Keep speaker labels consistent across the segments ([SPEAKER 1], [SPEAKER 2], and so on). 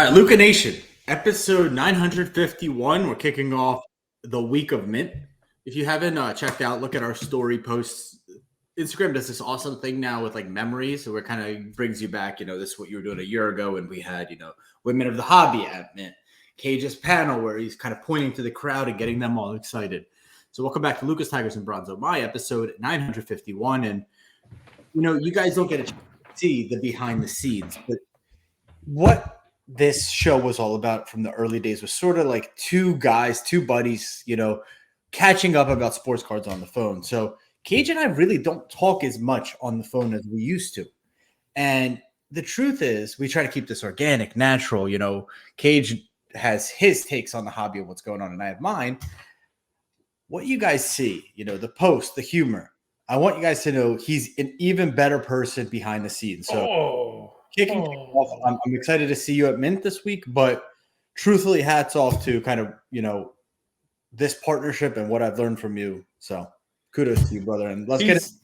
[SPEAKER 1] right, Luca Nation, episode 951. We're kicking off the week of Mint. If you haven't checked out, look at our story posts. Instagram does this awesome thing now with like memories, so it kind of brings you back. This is what you were doing a year ago, and we had women of the hobby at Mint, Cage's panel where he's kind of pointing to the crowd and getting them all excited. So welcome back to Lucas Tigers and Bronzo, my episode 951, and you guys don't get to see the behind the scenes, but what this show was all about from the early days was sort of like two buddies, catching up about sports cards on the phone. So Cage and I really don't talk as much on the phone as we used to. And the truth is we try to keep this organic, natural. Cage has his takes on the hobby of what's going on, and I have mine. What you guys see, the post, the humor, I want you guys to know he's an even better person behind the scenes. So kicking things off, I'm excited to see you at Mint this week, but truthfully, hats off to kind of, this partnership and what I've learned from you. So kudos to you, brother. And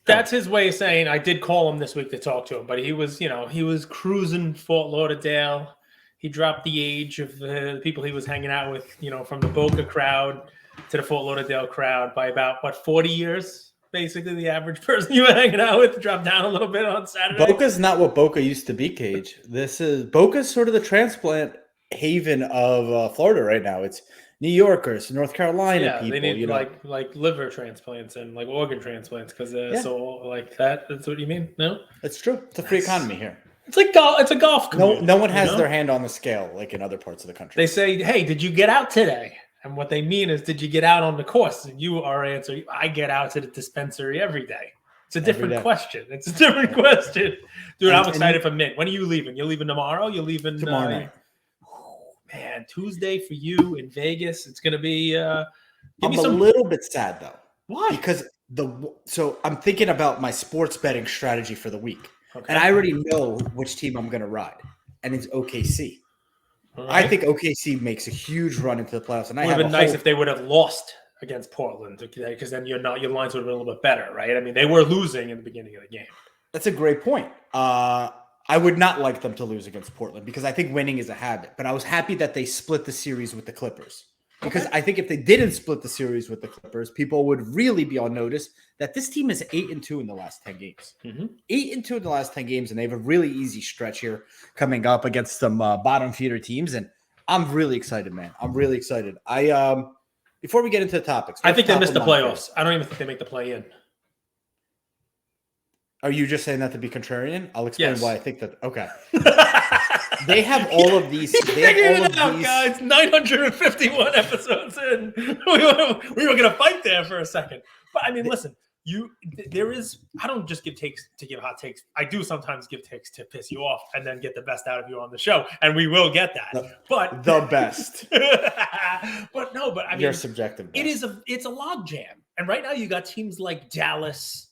[SPEAKER 2] that's his way of saying I did call him this week to talk to him, but he was cruising Fort Lauderdale. He dropped the age of the people he was hanging out with, from the Boca crowd to the Fort Lauderdale crowd by about 40 years. Basically, the average person you were hanging out with dropped down a little bit on Saturday.
[SPEAKER 1] Boca's not what Boca used to be, Cage. Boca's sort of the transplant haven of Florida right now. It's New Yorkers, North Carolina people.
[SPEAKER 2] They need like liver transplants and like organ transplants because so like that. That's what you mean? No,
[SPEAKER 1] it's true. It's a free economy here.
[SPEAKER 2] It's like golf. It's a golf community.
[SPEAKER 1] No one has their hand on the scale like in other parts of the country.
[SPEAKER 2] They say, "Hey, did you get out today?" And what they mean is, did you get out on the course? And you are answering, I get out to the dispensary every day. It's a different question. It's a different question. Dude, I'm excited for Mint. When are you leaving? You're leaving tomorrow? You're leaving
[SPEAKER 1] tomorrow night.
[SPEAKER 2] Man, Tuesday for you in Vegas. It's going to be
[SPEAKER 1] I'm a little bit sad, though.
[SPEAKER 2] Why?
[SPEAKER 1] Because so I'm thinking about my sports betting strategy for the week. Okay. And I already know which team I'm going to ride. And it's OKC. Right. I think OKC makes a huge run into the playoffs, and
[SPEAKER 2] it would have been nice if they would have lost against Portland, because then your lines would have been a little bit better, right? I mean, they were losing in the beginning of the game.
[SPEAKER 1] That's a great point. I would not like them to lose against Portland because I think winning is a habit. But I was happy that they split the series with the Clippers. Because I think if they didn't split the series with the Clippers, people would really be on notice that this team is 8-2 in the last 10 games. 8-2 in the last 10 games, and they have a really easy stretch here coming up against some bottom feeder teams. And I'm really excited, man. I'm really excited. Before we get into the topics,
[SPEAKER 2] I think they missed the playoffs. I don't even think they make the play-in.
[SPEAKER 1] Are you just saying that to be contrarian? I'll explain why I think that. Okay. They have all of these.
[SPEAKER 2] Guys. 951 episodes in. We were going to fight there for a second. But I mean, listen, I don't just give takes to give hot takes. I do sometimes give takes to piss you off and then get the best out of you on the show. And we will get that. But
[SPEAKER 1] the best.
[SPEAKER 2] but I mean,
[SPEAKER 1] you're subjective.
[SPEAKER 2] It's a log jam. And right now you got teams like Dallas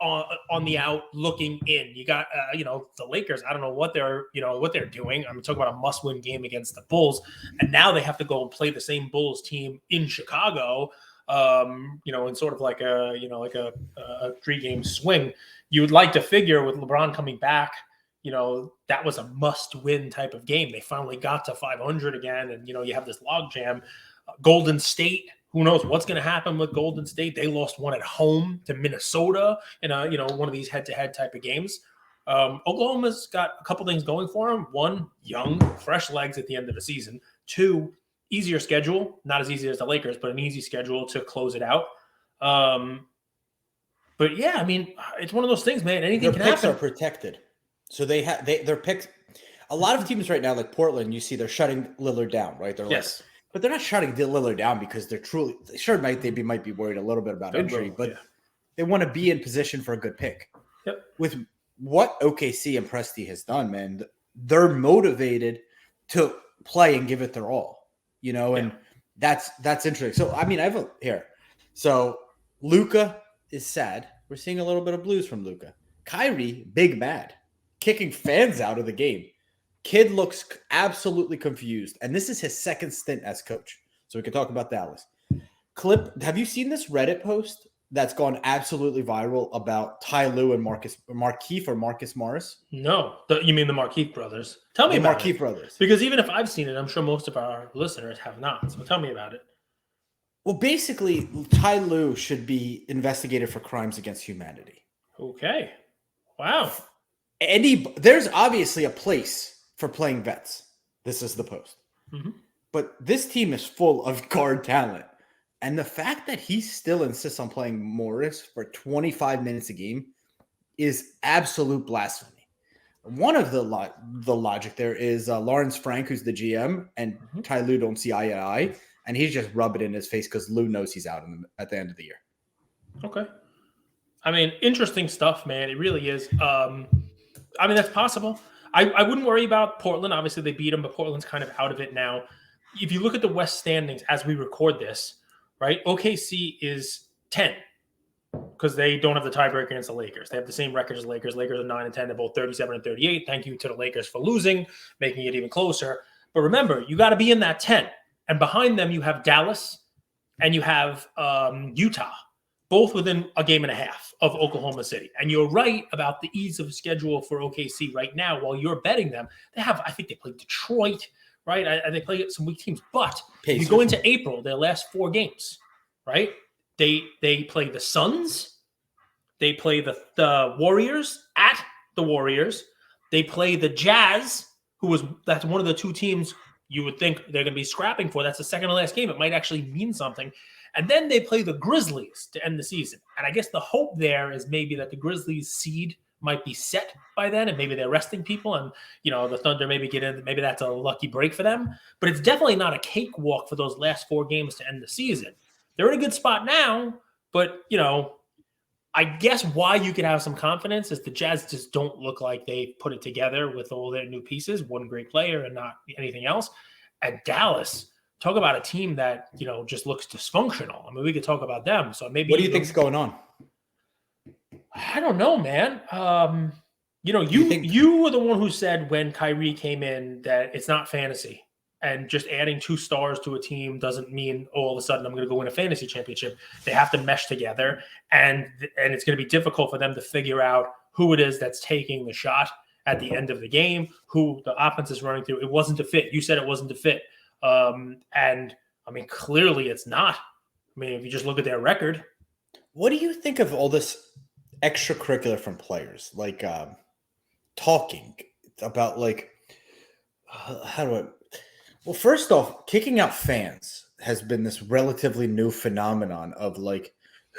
[SPEAKER 2] on the out looking in. You got the Lakers. I don't know what they're doing. I'm talking about a must-win game against the Bulls, and now they have to go and play the same Bulls team in Chicago. In sort of like a 3-game swing. You would like to figure with LeBron coming back, that was a must-win type of game. They finally got to 500 again, and you have this logjam. Golden State. Who knows what's going to happen with Golden State? They lost one at home to Minnesota in one of these head-to-head type of games. Oklahoma's got a couple things going for them. One, young, fresh legs at the end of the season. Two, easier schedule. Not as easy as the Lakers, but an easy schedule to close it out. But yeah, I mean, it's one of those things, man. Anything can happen.
[SPEAKER 1] Their picks are protected, so their picks. A lot of teams right now, like Portland, you see they're shutting Lillard down, right? But they're not shutting Lillard down because they're truly they might be worried a little bit about injury, but they want to be in position for a good pick.
[SPEAKER 2] Yep.
[SPEAKER 1] With what OKC and Presti has done, man, they're motivated to play and give it their all, and that's interesting. So I mean, So Luka is sad. We're seeing a little bit of blues from Luka. Kyrie, big mad, kicking fans out of the game. Kid looks absolutely confused, and this is his second stint as coach. So we can talk about Dallas. Have you seen this Reddit post that's gone absolutely viral about Ty Lue and Marcus Morris?
[SPEAKER 2] No, you mean the Markeith brothers? Tell me
[SPEAKER 1] The
[SPEAKER 2] about
[SPEAKER 1] Marquis
[SPEAKER 2] it.
[SPEAKER 1] brothers.
[SPEAKER 2] Because even if I've seen it, I'm sure most of our listeners have not. So tell me about it.
[SPEAKER 1] Well, basically, Ty Lue should be investigated for crimes against humanity.
[SPEAKER 2] Okay. Wow.
[SPEAKER 1] There's obviously a place for playing vets. This is the post.
[SPEAKER 2] Mm-hmm.
[SPEAKER 1] But this team is full of guard talent. And the fact that he still insists on playing Morris for 25 minutes a game is absolute blasphemy. One of the logic there is Lawrence Frank, who's the GM, and Ty Lue don't see eye to eye, and he's just rubbing it in his face because Lue knows he's out at the end of the year.
[SPEAKER 2] Okay. I mean, interesting stuff, man. It really is. I mean, that's possible. I wouldn't worry about Portland. Obviously, they beat them, but Portland's kind of out of it now. If you look at the West standings as we record this, right, OKC is 10 because they don't have the tiebreaker against the Lakers. They have the same record as the Lakers. Lakers are 9-10. They're both 37-38. Thank you to the Lakers for losing, making it even closer. But remember, you got to be in that 10. And behind them, you have Dallas and you have Utah, both within a game and a half of Oklahoma City. And you're right about the ease of schedule for OKC right now. While you're betting them, I think they played Detroit, right? They play some weak teams. But if you go into April, their last 4 games, right? They play the Suns. They play the Warriors at the Warriors. They play the Jazz, that's one of the 2 teams you would think they're going to be scrapping for. That's the second to last game. It might actually mean something. And then they play the Grizzlies to end the season. And I guess the hope there is maybe that the Grizzlies seed might be set by then, and maybe they're resting people, and the Thunder maybe get in. Maybe that's a lucky break for them. But it's definitely not a cakewalk for those last 4 games to end the season. They're in a good spot now, but I guess why you could have some confidence is the Jazz just don't look like they put it together with all their new pieces, one great player and not anything else. And Dallas, talk about a team that, just looks dysfunctional. I mean, we could talk about them. So maybe.
[SPEAKER 1] What do you think's going on?
[SPEAKER 2] I don't know, man. You were the one who said when Kyrie came in that it's not fantasy. And just adding 2 stars to a team doesn't mean all of a sudden I'm going to go win a fantasy championship. They have to mesh together, and it's going to be difficult for them to figure out who it is that's taking the shot at the end of the game, who the offense is running through. It wasn't a fit. You said it wasn't a fit. And I mean, clearly it's not. I mean, if you just look at their record.
[SPEAKER 1] What do you think of all this extracurricular from players? Like talking about well, first off, kicking out fans has been this relatively new phenomenon of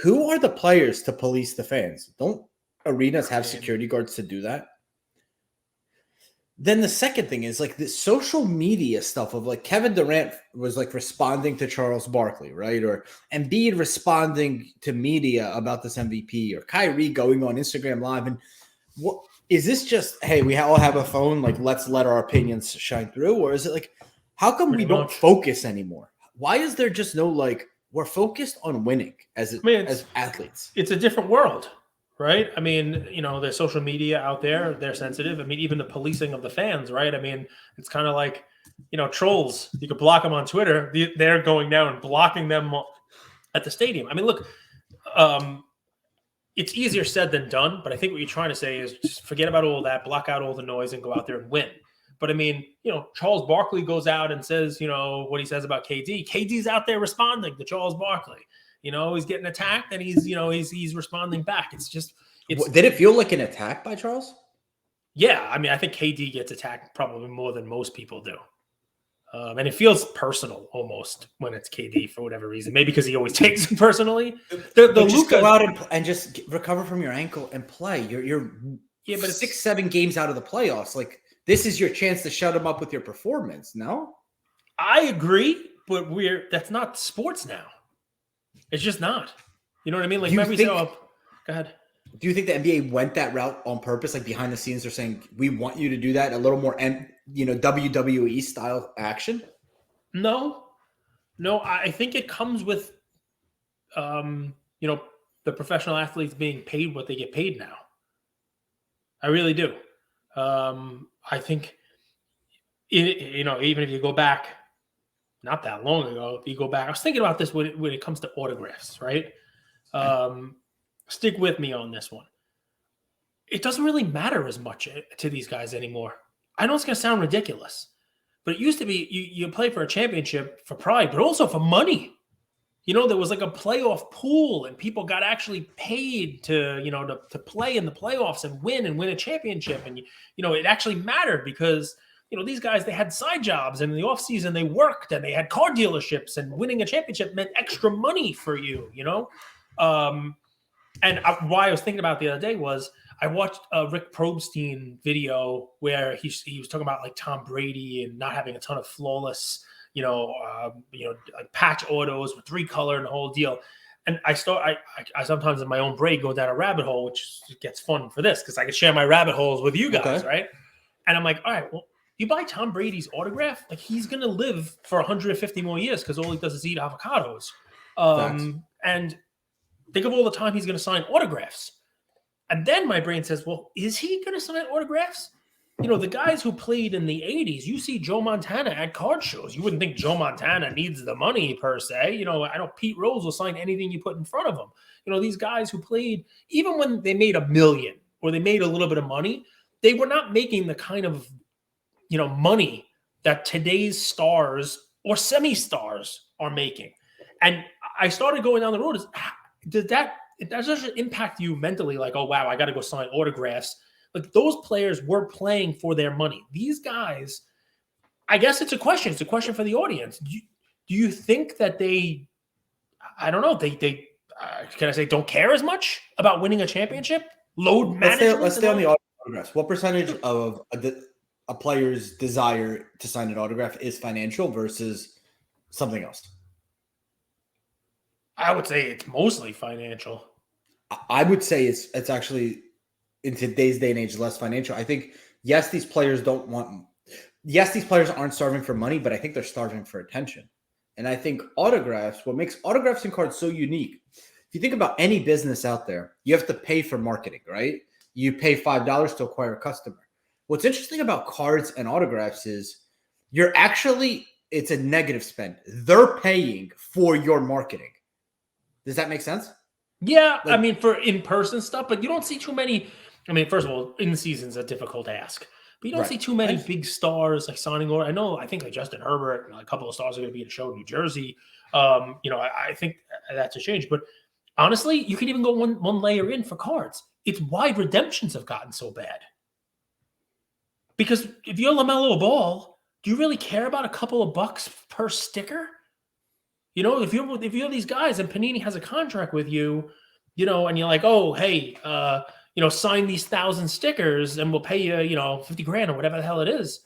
[SPEAKER 1] who are the players to police the fans? Don't arenas have security guards to do that? Then the second thing is the social media stuff of Kevin Durant was responding to Charles Barkley, right? Or Embiid responding to media about this MVP, or Kyrie going on Instagram Live. And what is this just, hey, we all have a phone, let's let our opinions shine through? Or is it how come we don't focus anymore? Why is there just no we're focused on winning as athletes?
[SPEAKER 2] It's a different world, right? I mean, there's social media out there. They're sensitive. I mean, even the policing of the fans, right? I mean, it's kind of like, trolls. You could block them on Twitter. They're going down and blocking them at the stadium. I mean, look, it's easier said than done, but I think what you're trying to say is just forget about all that, block out all the noise, and go out there and win. But I mean, Charles Barkley goes out and says, what he says about KD. KD's out there responding to Charles Barkley. He's getting attacked and he's responding back. Did it
[SPEAKER 1] feel like an attack by Charles?
[SPEAKER 2] Yeah. I mean, I think KD gets attacked probably more than most people do. And it feels personal almost when it's KD for whatever reason. Maybe because he always takes it personally.
[SPEAKER 1] Just go out and just recover from your ankle and play. You're but it's 6-7 games out of the playoffs. This is your chance to shut him up with your performance, no?
[SPEAKER 2] I agree, but that's not sports now. It's just not. You know what I mean? Go ahead.
[SPEAKER 1] Do you think the NBA went that route on purpose? Behind the scenes, they're saying, we want you to do that, a little more, WWE style action?
[SPEAKER 2] No, I think it comes with, the professional athletes being paid what they get paid now. I really do. I think, even if you go back, not that long ago, if you go back, I was thinking about this when it comes to autographs, right? Stick with me on this one. It doesn't really matter as much to these guys anymore. I know it's going to sound ridiculous, but it used to be you play for a championship for pride, but also for money. There was like a playoff pool and people got actually paid to play in the playoffs and win a championship. And, it actually mattered because, these guys, they had side jobs and in the offseason they worked and they had car dealerships, and winning a championship meant extra money for you, And why I was thinking about the other day was I watched a Rick Probstein video where he was talking about like Tom Brady and not having a ton of flawless, like patch autos with 3-color and the whole deal. And I sometimes in my own brain go down a rabbit hole, which gets fun for this because I can share my rabbit holes with you guys, right? And I'm like, all right, well, you buy Tom Brady's autograph, like he's gonna live for 150 more years because all he does is eat avocados. And think of all the time he's going to sign autographs. And then my brain says, well, is he going to sign autographs? The guys who played in the 80s, you see Joe Montana at card shows. You wouldn't think Joe Montana needs the money per se. I know Pete Rose will sign anything you put in front of him. These guys who played, even when they made $1 million or they made a little bit of money, they were not making the kind of, money that today's stars or semi-stars are making. And I started going down the road. Does that impact you mentally? Like, oh, wow, I got to go sign autographs. Like those players were playing for their money. These guys, I guess it's a question. It's a question for the audience. Do you think that I don't know, they can I say don't care as much about winning a championship? Load management?
[SPEAKER 3] Let's stay on the autographs. What percentage of a player's desire to sign an autograph is financial versus something else?
[SPEAKER 2] I would say it's mostly financial.
[SPEAKER 3] I would say it's actually in today's day and age less financial. I think yes, these players aren't starving for money, but I think they're starving for attention. And I think what makes autographs and cards so unique. If you think about any business out there, you have to pay for marketing, right? You pay $5 to acquire a customer. What's interesting about cards and autographs is it's a negative spend. They're paying for your marketing. Does that make sense?
[SPEAKER 2] Yeah, I mean, for in-person stuff, but you don't see too many. I mean, first of all, in season's a difficult ask, but you don't see too many big stars like signing or I think like Justin Herbert and a couple of stars are going to be at a show in New Jersey. I think that's a change. But honestly, you can even go one layer in for cards. It's why redemptions have gotten so bad. Because if you're LaMelo Ball, do you really care about a couple of bucks per sticker? If you're these guys and Panini has a contract with you, and you're like, oh, hey, sign these 1,000 stickers and we'll pay you, $50,000 or whatever the hell it is.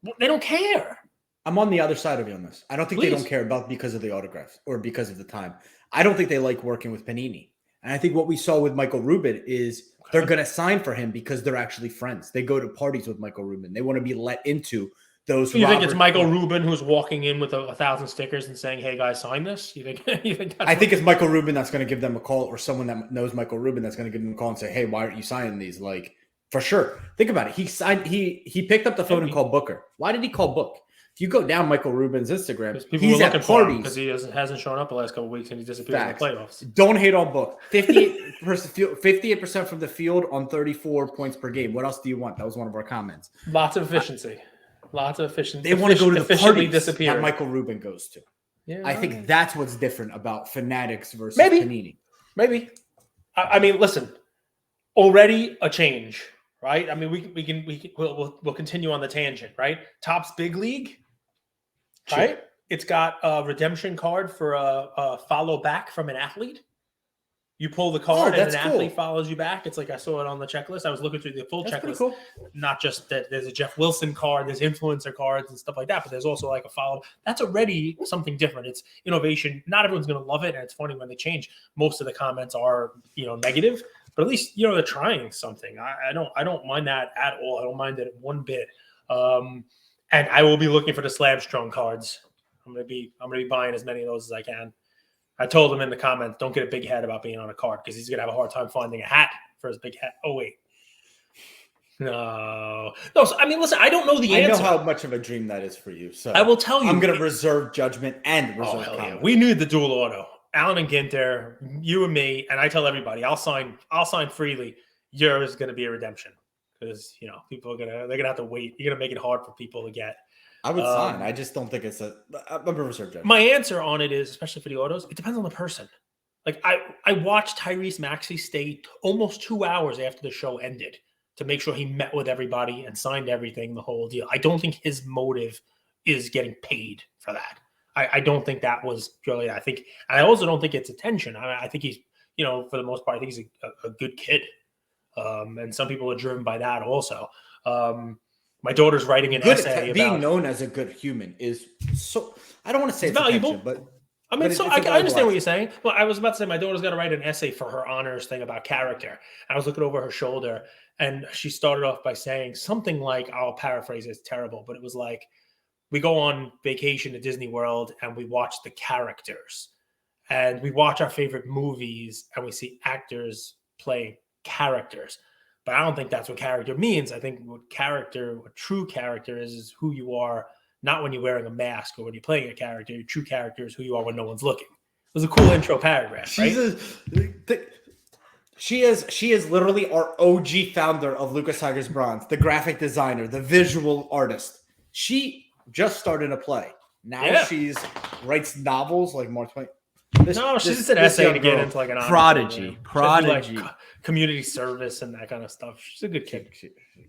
[SPEAKER 2] Well, they don't care.
[SPEAKER 3] I'm on the other side of you on this. I don't think they don't care because of the autographs or because of the time. I don't think they like working with Panini. And I think what we saw with Michael Rubin is they're going to sign for him because they're actually friends. They go to parties with Michael Rubin. They want to be let into those.
[SPEAKER 2] You think it's Michael Rubin who's walking in with 1,000 stickers and saying, "Hey guys, sign this"? You think?
[SPEAKER 3] I think it's Michael Rubin that's going to give them a call, or someone that knows Michael Rubin that's going to give them a call and say, "Hey, why aren't you signing these?" Like for sure. Think about it. He picked up the phone and called Booker. Why did he call Book? If you go down Michael Rubin's Instagram, he's at parties
[SPEAKER 2] because he hasn't shown up the last couple of weeks and he disappeared in the playoffs.
[SPEAKER 3] Don't hate on Book. 58% from the field on 34 points per game. What else do you want? That was one of our comments.
[SPEAKER 2] Lots of efficiency. They
[SPEAKER 3] want to go to the parties
[SPEAKER 2] disappear.
[SPEAKER 3] that Michael Rubin goes to. Yeah, I think that's what's different about Fanatics versus Panini.
[SPEAKER 2] Maybe. I mean, listen. Already a change, right? I mean, we'll continue on the tangent, right? Topps Big League, right? Sure. It's got a redemption card for a follow back from an athlete. You pull the card and an athlete follows you back. It's like I saw it on the checklist. I was looking through the full checklist. Cool. Not just that there's a Jeff Wilson card, there's influencer cards and stuff like that, but there's also like a follow. That's already something different. It's innovation. Not everyone's going to love it, and it's funny when they change. Most of the comments are negative, but at least they're trying something. I don't mind that at all. I don't mind it one bit. And I will be looking for the Slabstrong cards. I'm gonna be buying as many of those as I can. I told him in the comments, don't get a big head about being on a card because he's going to have a hard time finding a hat for his big hat. Oh, wait. No. So, I mean, listen, I don't know the answer.
[SPEAKER 3] I know how much of a dream that is for you. So
[SPEAKER 2] I will tell you.
[SPEAKER 3] I'm going to reserve judgment and reserve comment.
[SPEAKER 2] Yeah. We need the dual auto. Allen and Ginter, you and me, and I tell everybody, I'll sign freely. Yours is going to be a redemption because people they're gonna have to wait. You're gonna make it hard for people to get.
[SPEAKER 3] I would sign. I just don't think it's I'm a reserve judgment.
[SPEAKER 2] My answer on it is, especially for the autos, it depends on the person. Like I watched Tyrese Maxey stay almost 2 hours after the show ended to make sure he met with everybody and signed everything, the whole deal. I don't think his motive is getting paid for that. I don't think that was purely. I also don't think it's attention. I think he's, for the most part, I think he's a good kid. And some people are driven by that also. My daughter's writing an essay
[SPEAKER 3] being
[SPEAKER 2] about
[SPEAKER 3] known as a good human is so. I don't want to say it's
[SPEAKER 2] valuable,
[SPEAKER 3] but
[SPEAKER 2] I mean, I understand what you're saying. Well, I was about to say my daughter's got to write an essay for her honors thing about character. I was looking over her shoulder, and she started off by saying something like, I'll paraphrase it, it's terrible, but it was like, we go on vacation to Disney World and we watch the characters, and we watch our favorite movies and we see actors play characters. But I don't think that's what character means. I think what true character is who you are, not when you're wearing a mask or when you're playing a character. Your true character is who you are when no one's looking. It was a cool intro paragraph, right?
[SPEAKER 3] She is literally our OG founder of Lucas Tigers Bronze, the graphic designer, the visual artist. She just started a play. Now she writes novels like Mark Twain.
[SPEAKER 2] She's just an essay to get into like an
[SPEAKER 1] prodigy.
[SPEAKER 2] Like community service and that kind of stuff. She's a good kid.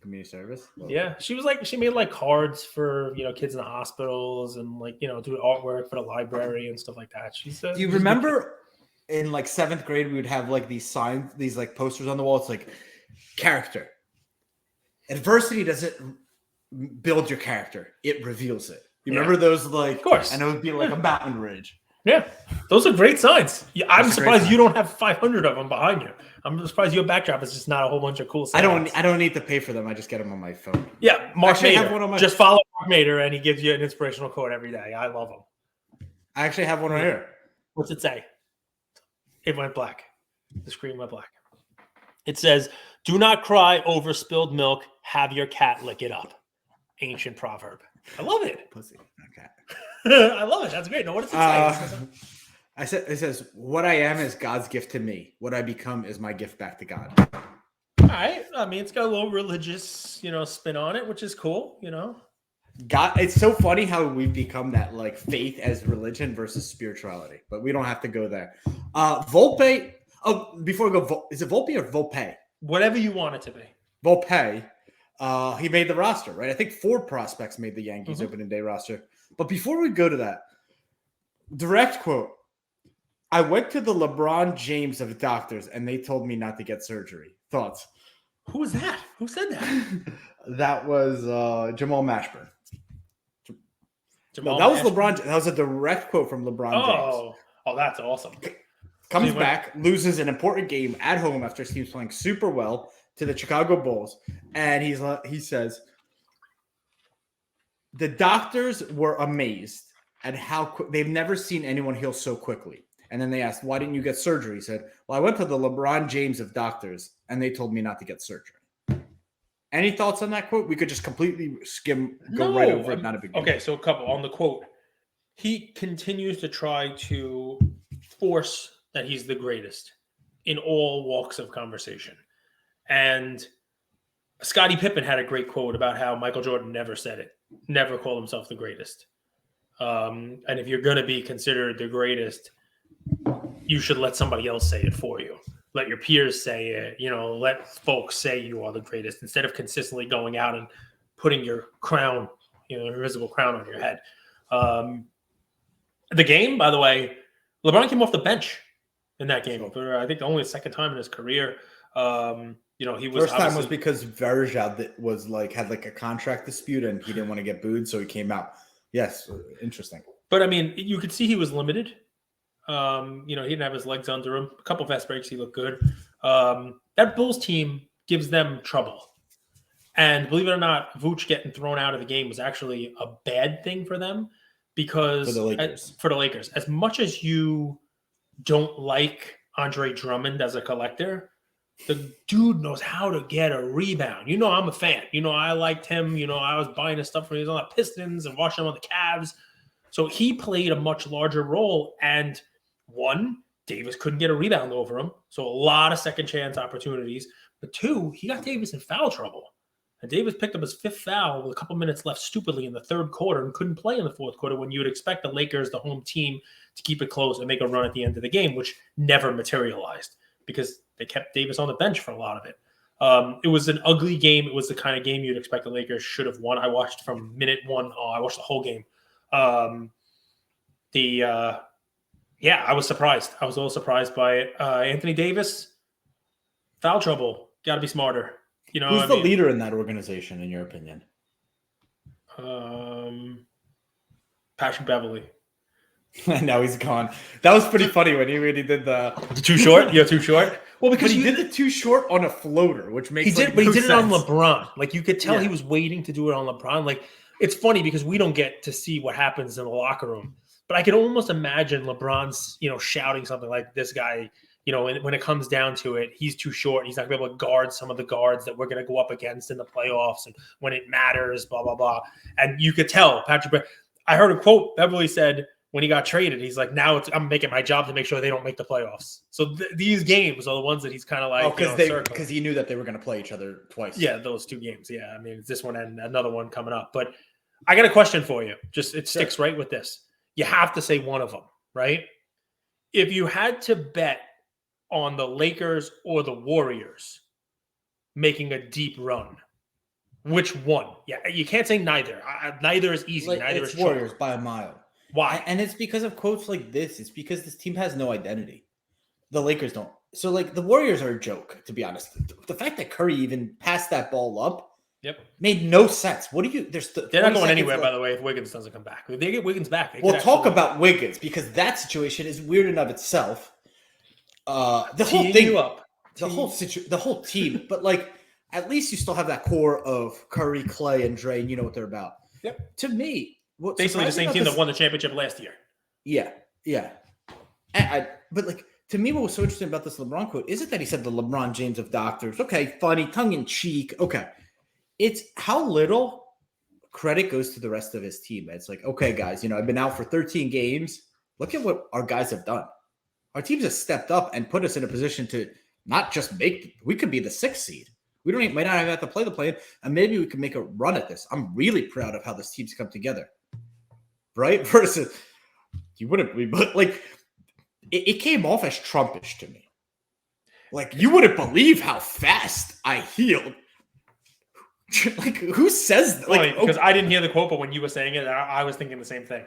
[SPEAKER 3] Community service.
[SPEAKER 2] Yeah, she made like cards for kids in the hospitals and do artwork for the library and stuff like that. Do
[SPEAKER 3] you remember in like 7th grade we would have like these signs, these like posters on the wall? It's like character. Adversity doesn't build your character; it reveals it. You remember those like?
[SPEAKER 2] Of course.
[SPEAKER 3] And it would be like a mountain ridge.
[SPEAKER 2] Yeah, those are great signs. Yeah, I'm surprised you don't have 500 of them behind you. I'm surprised your backdrop is just not a whole bunch of cool signs.
[SPEAKER 3] I don't need to pay for them. I just get them on my phone.
[SPEAKER 2] Yeah, Mark Mader. Just follow Mark Mader, and he gives you an inspirational quote every day. I love him.
[SPEAKER 3] I actually have one right here.
[SPEAKER 2] What's it say? It went black. The screen went black. It says, "Do not cry over spilled milk. Have your cat lick it up." Ancient proverb. I love it.
[SPEAKER 3] Pussy. Okay.
[SPEAKER 2] I love it. That's great. No, what does it say?
[SPEAKER 3] It says, "What I am is God's gift to me. What I become is my gift back to God."
[SPEAKER 2] All right. I mean, it's got a little religious, spin on it, which is cool.
[SPEAKER 3] God, it's so funny how we've become that like faith as religion versus spirituality, but we don't have to go there. Volpe. Oh, before we go, is it Volpe or Volpe?
[SPEAKER 2] Whatever you want it to be.
[SPEAKER 3] Volpe. He made the roster, right? I think 4 prospects made the Yankees opening day roster. But before we go to that, direct quote: "I went to the LeBron James of doctors, and they told me not to get surgery." Thoughts?
[SPEAKER 2] Who was that? Who said that?
[SPEAKER 3] That was Jamal Mashburn. That was LeBron. That was a direct quote from LeBron James.
[SPEAKER 2] Oh, that's awesome.
[SPEAKER 3] Comes back, loses an important game at home after his team's playing super well to the Chicago Bulls, and he says, "The doctors were amazed at how they've never seen anyone heal so quickly." And then they asked, "Why didn't you get surgery?" He said, "Well, I went to the LeBron James of doctors, and they told me not to get surgery." Any thoughts on that quote? We could just completely go right over it. Not a big deal.
[SPEAKER 2] Okay, so a couple on the quote. He continues to try to force that he's the greatest in all walks of conversation. And Scottie Pippen had a great quote about how Michael Jordan never said it, never called himself the greatest. And if you're going to be considered the greatest, you should let somebody else say it for you. Let your peers say it, let folks say you are the greatest instead of consistently going out and putting your crown, your invisible crown on your head. The game, by the way, LeBron came off the bench in that game. For, I think only the second time in his career. He was
[SPEAKER 3] first time was because Verja had a contract dispute and he didn't want to get booed, so he came out. Yes, interesting.
[SPEAKER 2] But I mean, you could see he was limited. He didn't have his legs under him. A couple fast breaks, he looked good. That Bulls team gives them trouble. And believe it or not, Vooch getting thrown out of the game was actually a bad thing for them because for the Lakers, as much as you don't like Andre Drummond as a collector, the dude knows how to get a rebound. I'm a fan. I liked him. I was buying his stuff when he was on the Pistons and watching him on the Cavs. So he played a much larger role. And one, Davis couldn't get a rebound over him. So a lot of second chance opportunities. But two, he got Davis in foul trouble. And Davis picked up his 5th foul with a couple minutes left stupidly in the 3rd quarter and couldn't play in the 4th quarter when you would expect the Lakers, the home team, to keep it close and make a run at the end of the game, which never materialized because they kept Davis on the bench for a lot of it. It was an ugly game. It was the kind of game you'd expect the Lakers should have won. I watched from minute 1. I watched the whole game. I was surprised. I was a little surprised by it. Anthony Davis, foul trouble. Got to be smarter. You know,
[SPEAKER 3] Who's the leader in that organization, in your opinion?
[SPEAKER 2] Patrick Beverly.
[SPEAKER 3] Now he's gone. That was pretty funny when he did the
[SPEAKER 2] Too short? You're too short? Well, because
[SPEAKER 3] he did the too short on a floater, which makes
[SPEAKER 2] he did
[SPEAKER 3] no
[SPEAKER 2] it on
[SPEAKER 3] sense.
[SPEAKER 2] LeBron. Like you could tell
[SPEAKER 3] Yeah.
[SPEAKER 2] he was waiting to do it on LeBron. Like it's funny because we don't get to see what happens in the locker room. But I can almost imagine LeBron's, shouting something like this guy, when it comes down to it, he's too short. He's not going to be able to guard some of the guards that we're going to go up against in the playoffs. And when it matters, blah, blah, blah. And you could tell I heard a quote Beverly said when he got traded. He's like, now I'm making my job to make sure they don't make the playoffs. So these games are the ones that he's kind of like,
[SPEAKER 3] because he knew that they were going to play each other twice.
[SPEAKER 2] Yeah, those 2 games. Yeah, I mean, it's this one and another one coming up. But I got a question for you. Sticks right with this. You have to say one of them, right? If you had to bet on the Lakers or the Warriors making a deep run, which one? Yeah, you can't say neither. Neither is easy. Neither
[SPEAKER 3] it's
[SPEAKER 2] is
[SPEAKER 3] Warriors
[SPEAKER 2] short.
[SPEAKER 3] by a mile.
[SPEAKER 2] Why?
[SPEAKER 3] And it's because of quotes like this. It's because this team has no identity. The Lakers don't. So, the Warriors are a joke, to be honest. The fact that Curry even passed that ball up made no sense. What do you?
[SPEAKER 2] They're not going anywhere, by the way, if Wiggins doesn't come back. If they get Wiggins back,
[SPEAKER 3] we'll talk about Wiggins because that situation is weird in of itself. The whole team, but at least you still have that core of Curry, Clay, and Dre, and you know what they're about.
[SPEAKER 2] Yep.
[SPEAKER 3] To me,
[SPEAKER 2] basically the same team that won the championship last year.
[SPEAKER 3] Yeah. But to me, what was so interesting about this LeBron quote isn't that he said the LeBron James of doctors. Okay, funny, tongue in cheek. Okay, it's how little credit goes to the rest of his team. It's like, okay, guys, I've been out for 13 games. Look at what our guys have done. Our teams have stepped up and put us in a position to not just we could be the 6th seed. We might not have to play the play, and maybe we can make a run at this. I'm really proud of how this team's come together. Right? Versus, you wouldn't be, but it came off as Trumpish to me. You wouldn't believe how fast I healed. Who says that?
[SPEAKER 2] Because I didn't hear the quote, but when you were saying it, I was thinking the same thing.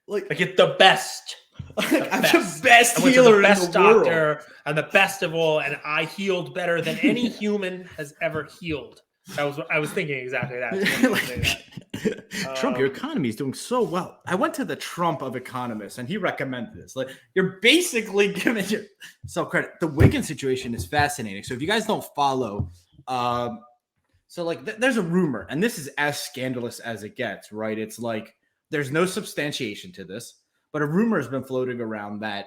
[SPEAKER 2] It's the best.
[SPEAKER 3] I'm the best healer in the world.
[SPEAKER 2] I'm the best of all, and I healed better than any human has ever healed. I was thinking exactly that.
[SPEAKER 3] Trump, your economy is doing so well. I went to the Trump of economists, and he recommended this. You're basically giving yourself credit. The Wiggins situation is fascinating. So if you guys don't follow, there's a rumor, and this is as scandalous as it gets, right? It's there's no substantiation to this. But a rumor has been floating around that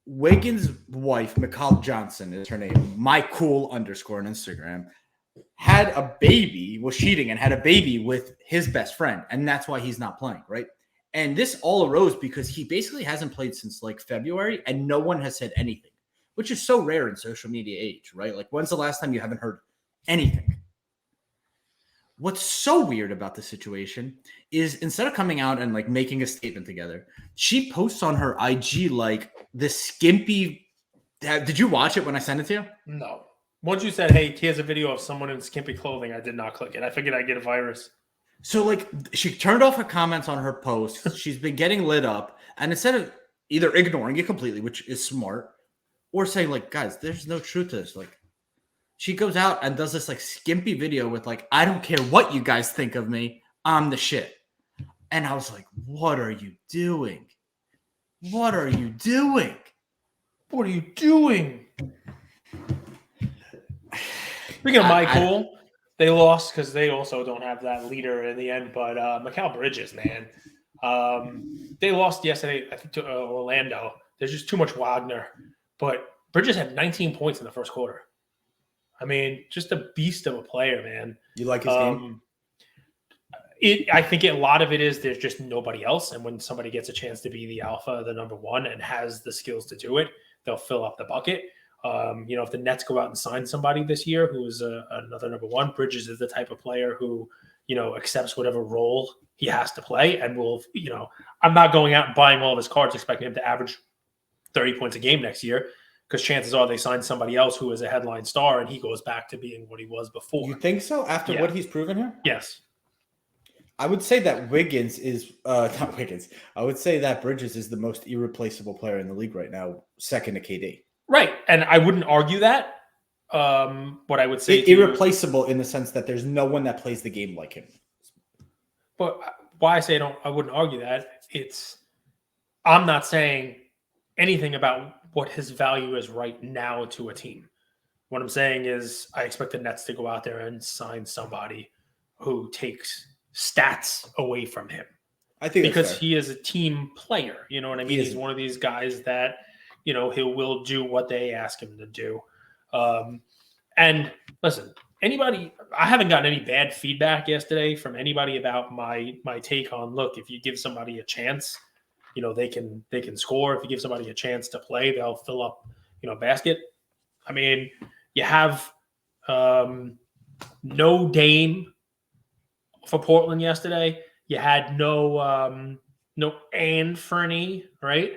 [SPEAKER 3] Wiggins' wife, McCall Johnson is her name, MyCool_ on Instagram, had a baby, was cheating and had a baby with his best friend. And that's why he's not playing, right? And this all arose because he basically hasn't played since February and no one has said anything, which is so rare in social media age, right? When's the last time you haven't heard anything? What's so weird about the situation is instead of coming out and making a statement together, she posts on her IG this skimpy. Did you watch it when I sent it to you?
[SPEAKER 2] No. Once you said, "Hey, here's a video of someone in skimpy clothing," I did not click it. I figured I'd get a virus.
[SPEAKER 3] So she turned off her comments on her post. She's been getting lit up, and instead of either ignoring it completely, which is smart, or saying guys, there's no truth to this, she goes out and does this skimpy video with I don't care what you guys think of me, I'm the shit. And I was like, what are you doing? What are you doing?
[SPEAKER 2] What are you doing? Speaking of MyCool, they lost because they also don't have that leader in the end. But Mikal Bridges, man, they lost yesterday, I think, to Orlando. There's just too much Wagner. But Bridges had 19 points in the first quarter. I mean, just a beast of a player, man.
[SPEAKER 3] You like his game?
[SPEAKER 2] I think a lot of it is there's just nobody else. And when somebody gets a chance to be the alpha, the number one, and has the skills to do it, they'll fill up the bucket. If the Nets go out and sign somebody this year who is another number one, Bridges is the type of player who, accepts whatever role he has to play and will, I'm not going out and buying all of his cards expecting him to average 30 points a game next year, because chances are they sign somebody else who is a headline star and he goes back to being what he was before.
[SPEAKER 3] You think so? After what he's proven here?
[SPEAKER 2] Yes.
[SPEAKER 3] I would say that Wiggins is not Wiggins. I would say that Bridges is the most irreplaceable player in the league right now, second to KD.
[SPEAKER 2] Right. And I wouldn't argue that. What I would say
[SPEAKER 3] irreplaceable in the sense that there's no one that plays the game like him.
[SPEAKER 2] But why I say I wouldn't argue that, I'm not saying anything about what his value is right now to a team. What I'm saying is I expect the Nets to go out there and sign somebody who takes stats away from him.
[SPEAKER 3] I think
[SPEAKER 2] because he is a team player. You know what I mean? He's one of these guys that, he will do what they ask him to do. And listen, I haven't gotten any bad feedback yesterday from anybody about my take on, look, if you give somebody a chance, they can score. If you give somebody a chance to play, they'll fill up, basket. I mean, you have no Dame for Portland yesterday. You had no Anthony, right?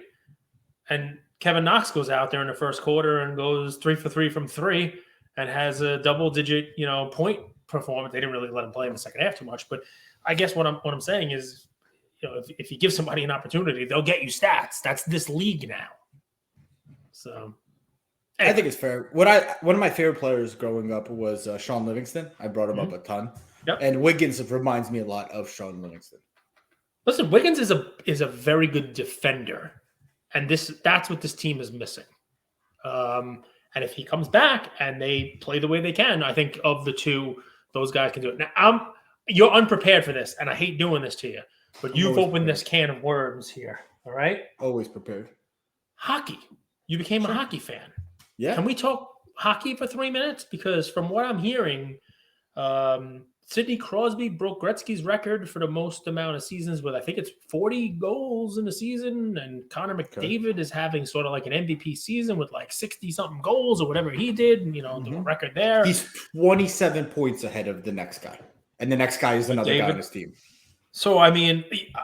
[SPEAKER 2] And Kevin Knox goes out there in the first quarter and goes 3 for 3 from three and has a double-digit, point performance. They didn't really let him play in the second half too much, but I guess what I'm saying is, if you give somebody an opportunity, they'll get you stats. That's this league now. So,
[SPEAKER 3] anyway. I think it's fair. One of my favorite players growing up was Sean Livingston. I brought him up a ton.
[SPEAKER 2] Yep.
[SPEAKER 3] And Wiggins reminds me a lot of Sean Livingston.
[SPEAKER 2] Listen, Wiggins is a very good defender, and that's what this team is missing. And if he comes back and they play the way they can, I think of the two, those guys can do it. Now, you're unprepared for this, and I hate doing this to you, but you've opened this can of worms here. All right,
[SPEAKER 3] always prepared.
[SPEAKER 2] Hockey. You became a hockey fan.
[SPEAKER 3] Yeah.
[SPEAKER 2] Can we talk hockey for 3 minutes? Because from what I'm hearing, Sidney Crosby broke Gretzky's record for the most amount of seasons with, I think it's 40 goals in a season. And Connor McDavid is having sort of like an MVP season with like 60-something goals or whatever he did. And, the record there.
[SPEAKER 3] He's 27 points ahead of the next guy. And the next guy is another guy on his team.
[SPEAKER 2] So, I mean,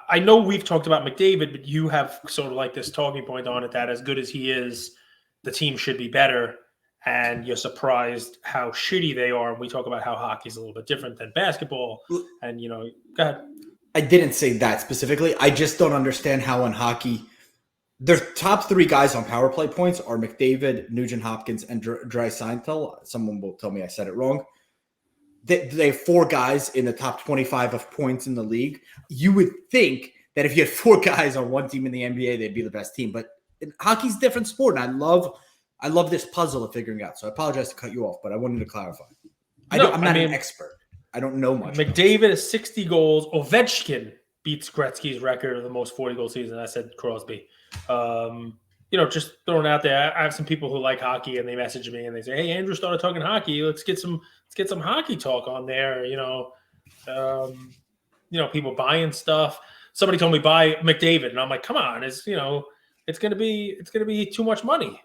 [SPEAKER 2] I know we've talked about McDavid, but you have sort of like this talking point on it that as good as he is, the team should be better. And you're surprised how shitty they are. And we talk about how hockey is a little bit different than basketball. And, go ahead. I
[SPEAKER 3] didn't say that specifically. I just don't understand how in hockey, their top three guys on power play points are McDavid, Nugent Hopkins, and Draisaitl. Someone will tell me I said it wrong. They have four guys in the top 25 of points in the league. You would think that if you had four guys on one team in the NBA, they'd be the best team. But hockey's a different sport, and I love this puzzle of figuring out. So I apologize to cut you off, but I wanted to clarify. I'm not an expert. I don't know much.
[SPEAKER 2] McDavid has 60 goals. Ovechkin beats Gretzky's record of the most 40-goal season. I said Crosby. Just throwing it out there. I have some people who like hockey, and they message me and they say, "Hey, Andrew started talking hockey. Let's get some hockey talk on there." People buying stuff. Somebody told me buy McDavid, and I'm like, "Come on, it's gonna be too much money."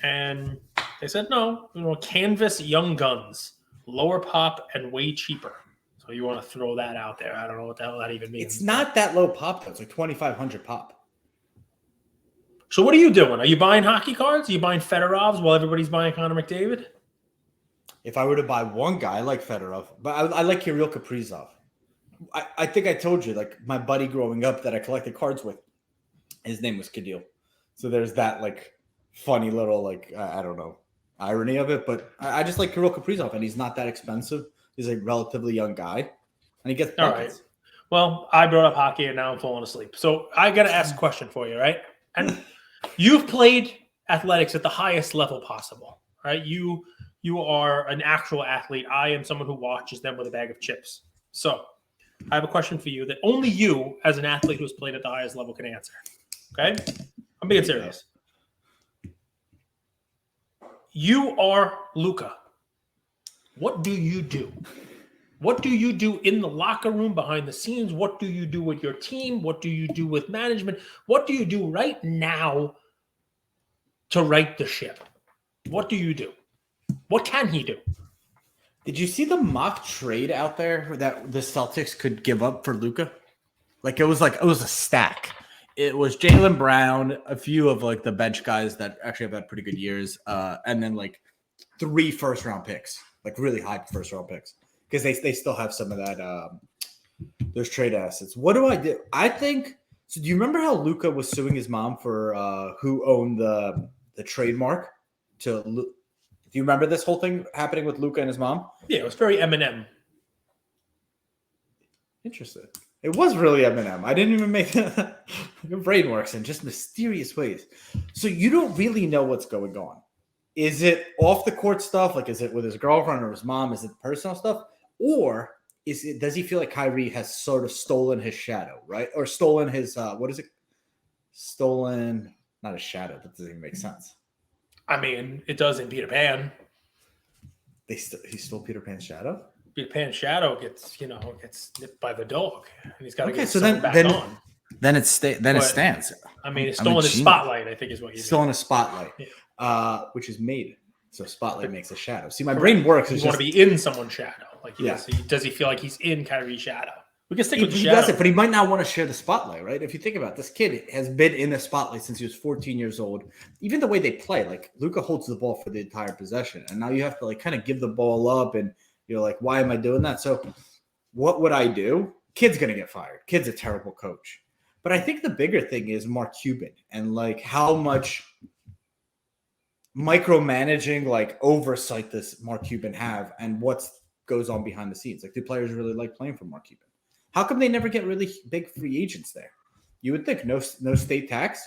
[SPEAKER 2] And they said, no, canvas young guns, lower pop and way cheaper. So you want to throw that out there. I don't know what the hell that even means.
[SPEAKER 3] It's not that low pop, though. It's like 2,500 pop.
[SPEAKER 2] So what are you doing? Are you buying hockey cards? Are you buying Fedorovs while everybody's buying Connor McDavid?
[SPEAKER 3] If I were to buy one guy, I like Fedorov, but I like Kirill Kaprizov. I think I told you, like my buddy growing up that I collected cards with, his name was Kadil. So there's that like funny little like I don't know irony of it, but I just like Kirill Kaprizov, and he's not that expensive. He's a relatively young guy, and he gets buckets.
[SPEAKER 2] All right. Well, I brought up hockey, and now I'm falling asleep. So I got to ask a question for you, right? And you've played athletics at the highest level possible, right? You are an actual athlete. I am someone who watches them with a bag of chips. So I have a question for you that only you, as an athlete who's played at the highest level, can answer. Okay? I'm being serious. You are Luka. What do you do? What do you do in the locker room, behind the scenes? What do you do with your team? What do you do with management? What do you do right now to right the ship? What do you do? What can he do?
[SPEAKER 1] Did you see the mock trade out there that the Celtics could give up for Luka? Like it was a stack. It was Jaylen Brown, a few of like the bench guys that actually have had pretty good years, and then like 3 first-round picks, like really high first-round picks, because they still have some of that those trade assets. What do I do? I think so. Do you remember how Luka was suing his mom for who owned the trademark to? Do you remember this whole thing happening with Luka and his mom?
[SPEAKER 2] Yeah, it was very Eminem.
[SPEAKER 1] Interesting. It was really Eminem. I didn't even make that. Your brain works in just mysterious ways. So you don't really know what's going on. Is it off the court stuff? Like, is it with his girlfriend or his mom? Is it personal stuff? Or does he feel like Kyrie has sort of stolen his shadow, right? Or stolen his, what is it? Stolen, not a shadow. That doesn't even make sense.
[SPEAKER 2] I mean, it does in Peter Pan.
[SPEAKER 1] He stole Peter Pan's shadow?
[SPEAKER 2] Peter Pan's shadow gets nipped by the dog, and he's got to
[SPEAKER 1] Okay,
[SPEAKER 2] get
[SPEAKER 1] so
[SPEAKER 2] someone back
[SPEAKER 1] then
[SPEAKER 2] on.
[SPEAKER 1] Then it stands.
[SPEAKER 2] I mean, it's
[SPEAKER 1] I'm a
[SPEAKER 2] stolen his
[SPEAKER 1] genius.
[SPEAKER 2] spotlight, I think is what he's
[SPEAKER 1] Stolen a spotlight,
[SPEAKER 2] Yeah.
[SPEAKER 1] which is made. So spotlight makes a shadow. See, my brain works.
[SPEAKER 2] You
[SPEAKER 1] It's
[SPEAKER 2] want
[SPEAKER 1] just,
[SPEAKER 2] to be in someone's shadow. Like,
[SPEAKER 1] Yeah.
[SPEAKER 2] does he feel like he's in Kyrie's shadow? We can stick with the
[SPEAKER 1] he
[SPEAKER 2] shadow.
[SPEAKER 1] does it, but he might not want to share the spotlight, right? If you think about it, this kid has been in the spotlight since he was 14 years old. Even the way they play, like Luka holds the ball for the entire possession, and now you have to like kind of give the ball up, and you're like, why am I doing that? So what would I do? Kid's gonna get fired. Kid's a terrible coach. But I think the bigger thing is Mark Cuban and like how much micromanaging, like oversight this Mark Cuban have, and what goes on behind the scenes. Like, do players really like playing for Mark Cuban? How come they never get really big free agents there? You would think no state tax,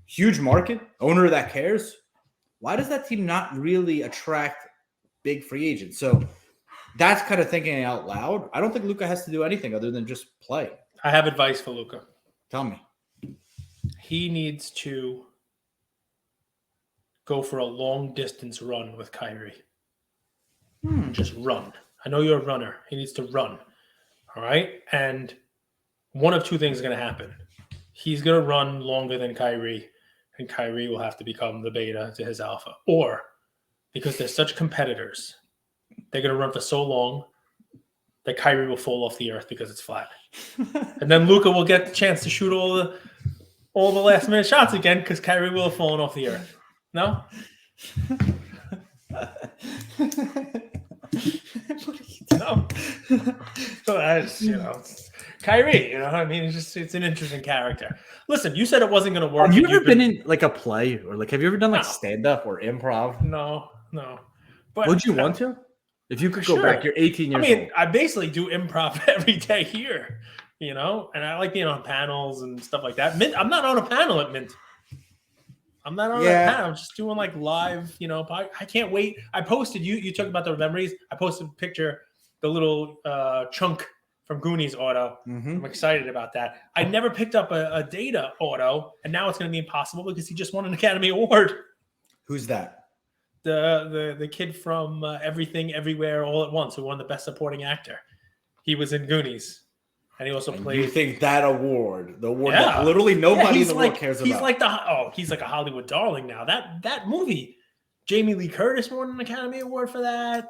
[SPEAKER 1] huge market, owner that cares. Why does that team not really attract big free agents? So that's kind of thinking out loud. I don't think Luka has to do anything other than just play.
[SPEAKER 2] I have advice for Luka.
[SPEAKER 1] Tell me.
[SPEAKER 2] He needs to go for a long distance run with Kyrie. Just run. I know you're a runner. He needs to run. All right. And one of two things is going to happen. He's going to run longer than Kyrie, and Kyrie will have to become the beta to his alpha. Or because they're such competitors, they're going to run for so long that Kyrie will fall off the earth because it's flat. And then Luka will get the chance to shoot all the last minute shots again because Kyrie will have fallen off the earth. No? No. So that's, Kyrie, I mean, it's an interesting character. Listen, you said it wasn't going to work.
[SPEAKER 1] Have you ever been in like a play, or like have you ever done like
[SPEAKER 2] No.
[SPEAKER 1] stand-up or improv?
[SPEAKER 2] No. But
[SPEAKER 1] Would you want to? If you could go
[SPEAKER 2] Sure.
[SPEAKER 1] back, you're 18 years
[SPEAKER 2] I mean,
[SPEAKER 1] old.
[SPEAKER 2] I basically do improv every day here, and I like being on panels and stuff like that. Mint, I'm not on a panel at Mint. I'm not on a panel. I'm just doing like live, I can't wait. I posted, you talked about the memories. I posted a picture, the little chunk from Goonies auto. I'm excited about that. I never picked up a Data auto, and now it's going to be impossible because he just won an Academy Award.
[SPEAKER 1] Who's that?
[SPEAKER 2] The kid from Everything Everywhere All at Once, who won the Best Supporting Actor. He was in Goonies, and he also played.
[SPEAKER 1] You think that award, the award
[SPEAKER 2] Yeah.
[SPEAKER 1] that literally nobody
[SPEAKER 2] he's
[SPEAKER 1] in the world cares about?
[SPEAKER 2] He's like he's like a Hollywood darling now. That movie, Jamie Lee Curtis won an Academy Award for that.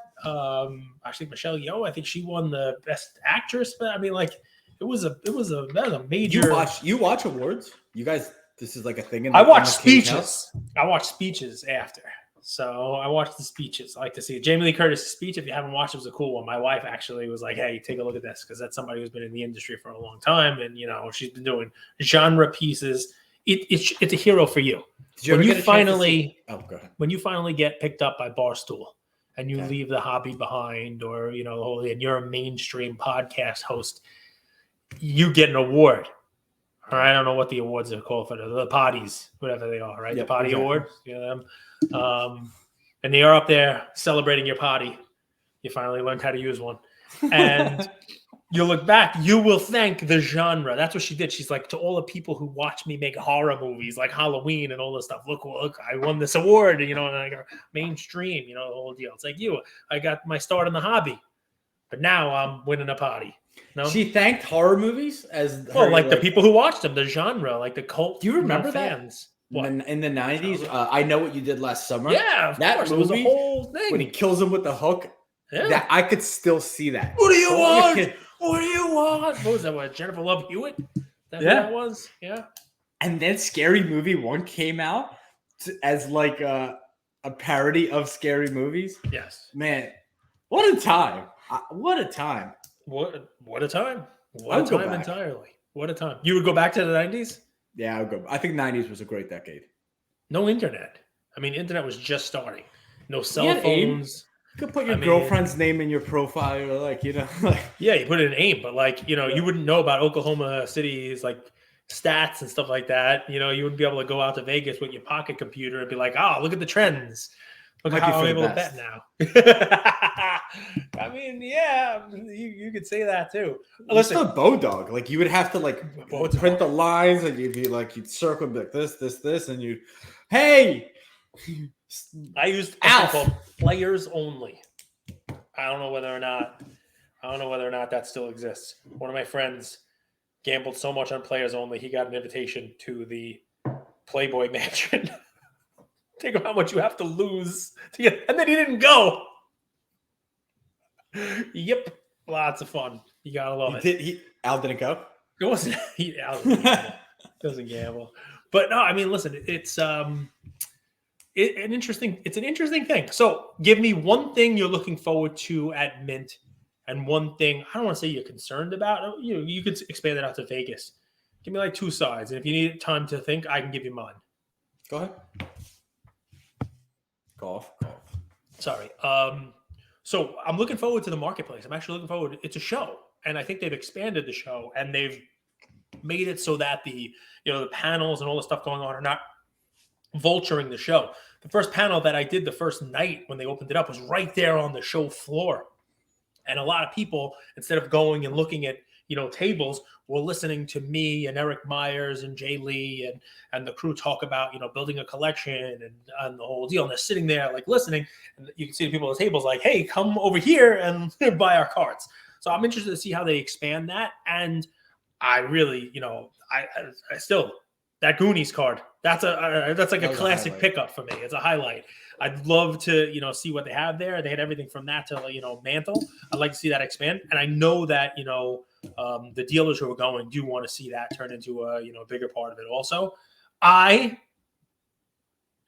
[SPEAKER 2] Actually, Michelle Yeoh, I think she won the Best Actress. But I mean, like, that was a major.
[SPEAKER 1] You watch awards? You guys, this is like a thing.
[SPEAKER 2] I watch speeches. I watch speeches after. So I watched the speeches. I like to see Jamie Lee Curtis' speech. If you haven't watched it, was a cool one. My wife actually was like, hey, take a look at this, because that's somebody who's been in the industry for a long time. And, she's been doing genre pieces. It's a hero for you.
[SPEAKER 1] Go ahead.
[SPEAKER 2] When you finally get picked up by Barstool and you leave the hobby behind, or, and you're a mainstream podcast host, you get an award. Or I don't know what the awards are called for the potties, whatever they are, right?
[SPEAKER 1] Yep,
[SPEAKER 2] The potty
[SPEAKER 1] exactly.
[SPEAKER 2] award, them. And they are up there celebrating your potty. You finally learned how to use one. And you look back, you will thank the genre. That's what she did. She's like, to all the people who watch me make horror movies like Halloween and all this stuff, look, I won this award, and I got mainstream, the whole deal. It's like I got my start in the hobby. but now I'm winning a party. No,
[SPEAKER 3] She thanked horror movies as
[SPEAKER 2] well,
[SPEAKER 3] her,
[SPEAKER 2] like the people who watched them, the genre, like the cult.
[SPEAKER 3] Do you remember that?
[SPEAKER 2] fans? What?
[SPEAKER 3] in the 90s. I Know What You Did Last Summer.
[SPEAKER 2] Yeah, of
[SPEAKER 3] That
[SPEAKER 2] course. It was a
[SPEAKER 3] movie,
[SPEAKER 2] whole thing.
[SPEAKER 3] when he kills him with the hook.
[SPEAKER 2] Yeah.
[SPEAKER 3] That I could still see that.
[SPEAKER 2] What do you
[SPEAKER 3] Oh,
[SPEAKER 2] want?
[SPEAKER 3] yeah.
[SPEAKER 2] What do you want? What was that? What, Jennifer Love Hewitt? That
[SPEAKER 3] Yeah.
[SPEAKER 2] that was? Yeah.
[SPEAKER 3] And then Scary Movie 1 came out as like a parody of scary movies.
[SPEAKER 2] Yes.
[SPEAKER 3] Man, what a time. What a time.
[SPEAKER 2] What a time.
[SPEAKER 3] I
[SPEAKER 2] What a
[SPEAKER 3] would go
[SPEAKER 2] time
[SPEAKER 3] back.
[SPEAKER 2] entirely. What a time. You would go back to the 90s?
[SPEAKER 3] Yeah, I would go. I think 90s was a great decade.
[SPEAKER 2] No internet. I mean, internet was just starting. No cell
[SPEAKER 3] had AIM.
[SPEAKER 2] phones.
[SPEAKER 3] You could put your
[SPEAKER 2] I mean-
[SPEAKER 3] girlfriend's name in your profile, or like, you know, like
[SPEAKER 2] Yeah, you put it in AIM, but like, you know, you wouldn't know about Oklahoma City's like stats and stuff like that. You know, you wouldn't be able to go out to Vegas with your pocket computer and be like, oh, look at the trends. Look
[SPEAKER 3] Might
[SPEAKER 2] at
[SPEAKER 3] be
[SPEAKER 2] how
[SPEAKER 3] for
[SPEAKER 2] I'm
[SPEAKER 3] the
[SPEAKER 2] able to
[SPEAKER 3] best.
[SPEAKER 2] bet now. I mean, yeah, you could say that too.
[SPEAKER 3] Unless
[SPEAKER 2] Listen,
[SPEAKER 3] the Bodog, like you would have to like
[SPEAKER 2] Bodog.
[SPEAKER 3] print the lines, and you'd be like, you'd circle and be like this, and you, hey,
[SPEAKER 2] I used
[SPEAKER 3] Alf.
[SPEAKER 2] something called Players Only. I don't know whether or not that still exists. One of my friends gambled so much on Players Only, he got an invitation to the Playboy Mansion. Think of how much you have to lose to get, and then he didn't go. Yep, lots of fun. You gotta love it.
[SPEAKER 3] Al didn't go.
[SPEAKER 2] It wasn't. Doesn't gamble. But no, I mean, listen, it's an interesting thing. So, give me one thing you're looking forward to at Mint, and one thing I don't want to say you're concerned about. You could expand it out to Vegas. Give me like two sides, and if you need time to think, I can give you mine.
[SPEAKER 3] Go ahead. Golf.
[SPEAKER 2] Sorry. So I'm looking forward to the marketplace. I'm actually looking forward. It's a show, and I think they've expanded the show, and they've made it so that the panels and all the stuff going on are not vulturing the show. The first panel that I did the first night when they opened it up was right there on the show floor, and a lot of people, instead of going and looking at tables, were listening to me and Eric Myers and Jay Lee and the crew talk about building a collection and the whole deal. And they're sitting there like listening, and you can see the people at the tables like, hey, come over here and buy our cards. So I'm interested to see how they expand that. And I really, I still, that Goonies card, that's like a classic pickup for me. It's a highlight. I'd love to, see what they have there. They had everything from that to, Mantle. I'd like to see that expand. And I know that, the dealers who are going do want to see that turn into a, bigger part of it also. I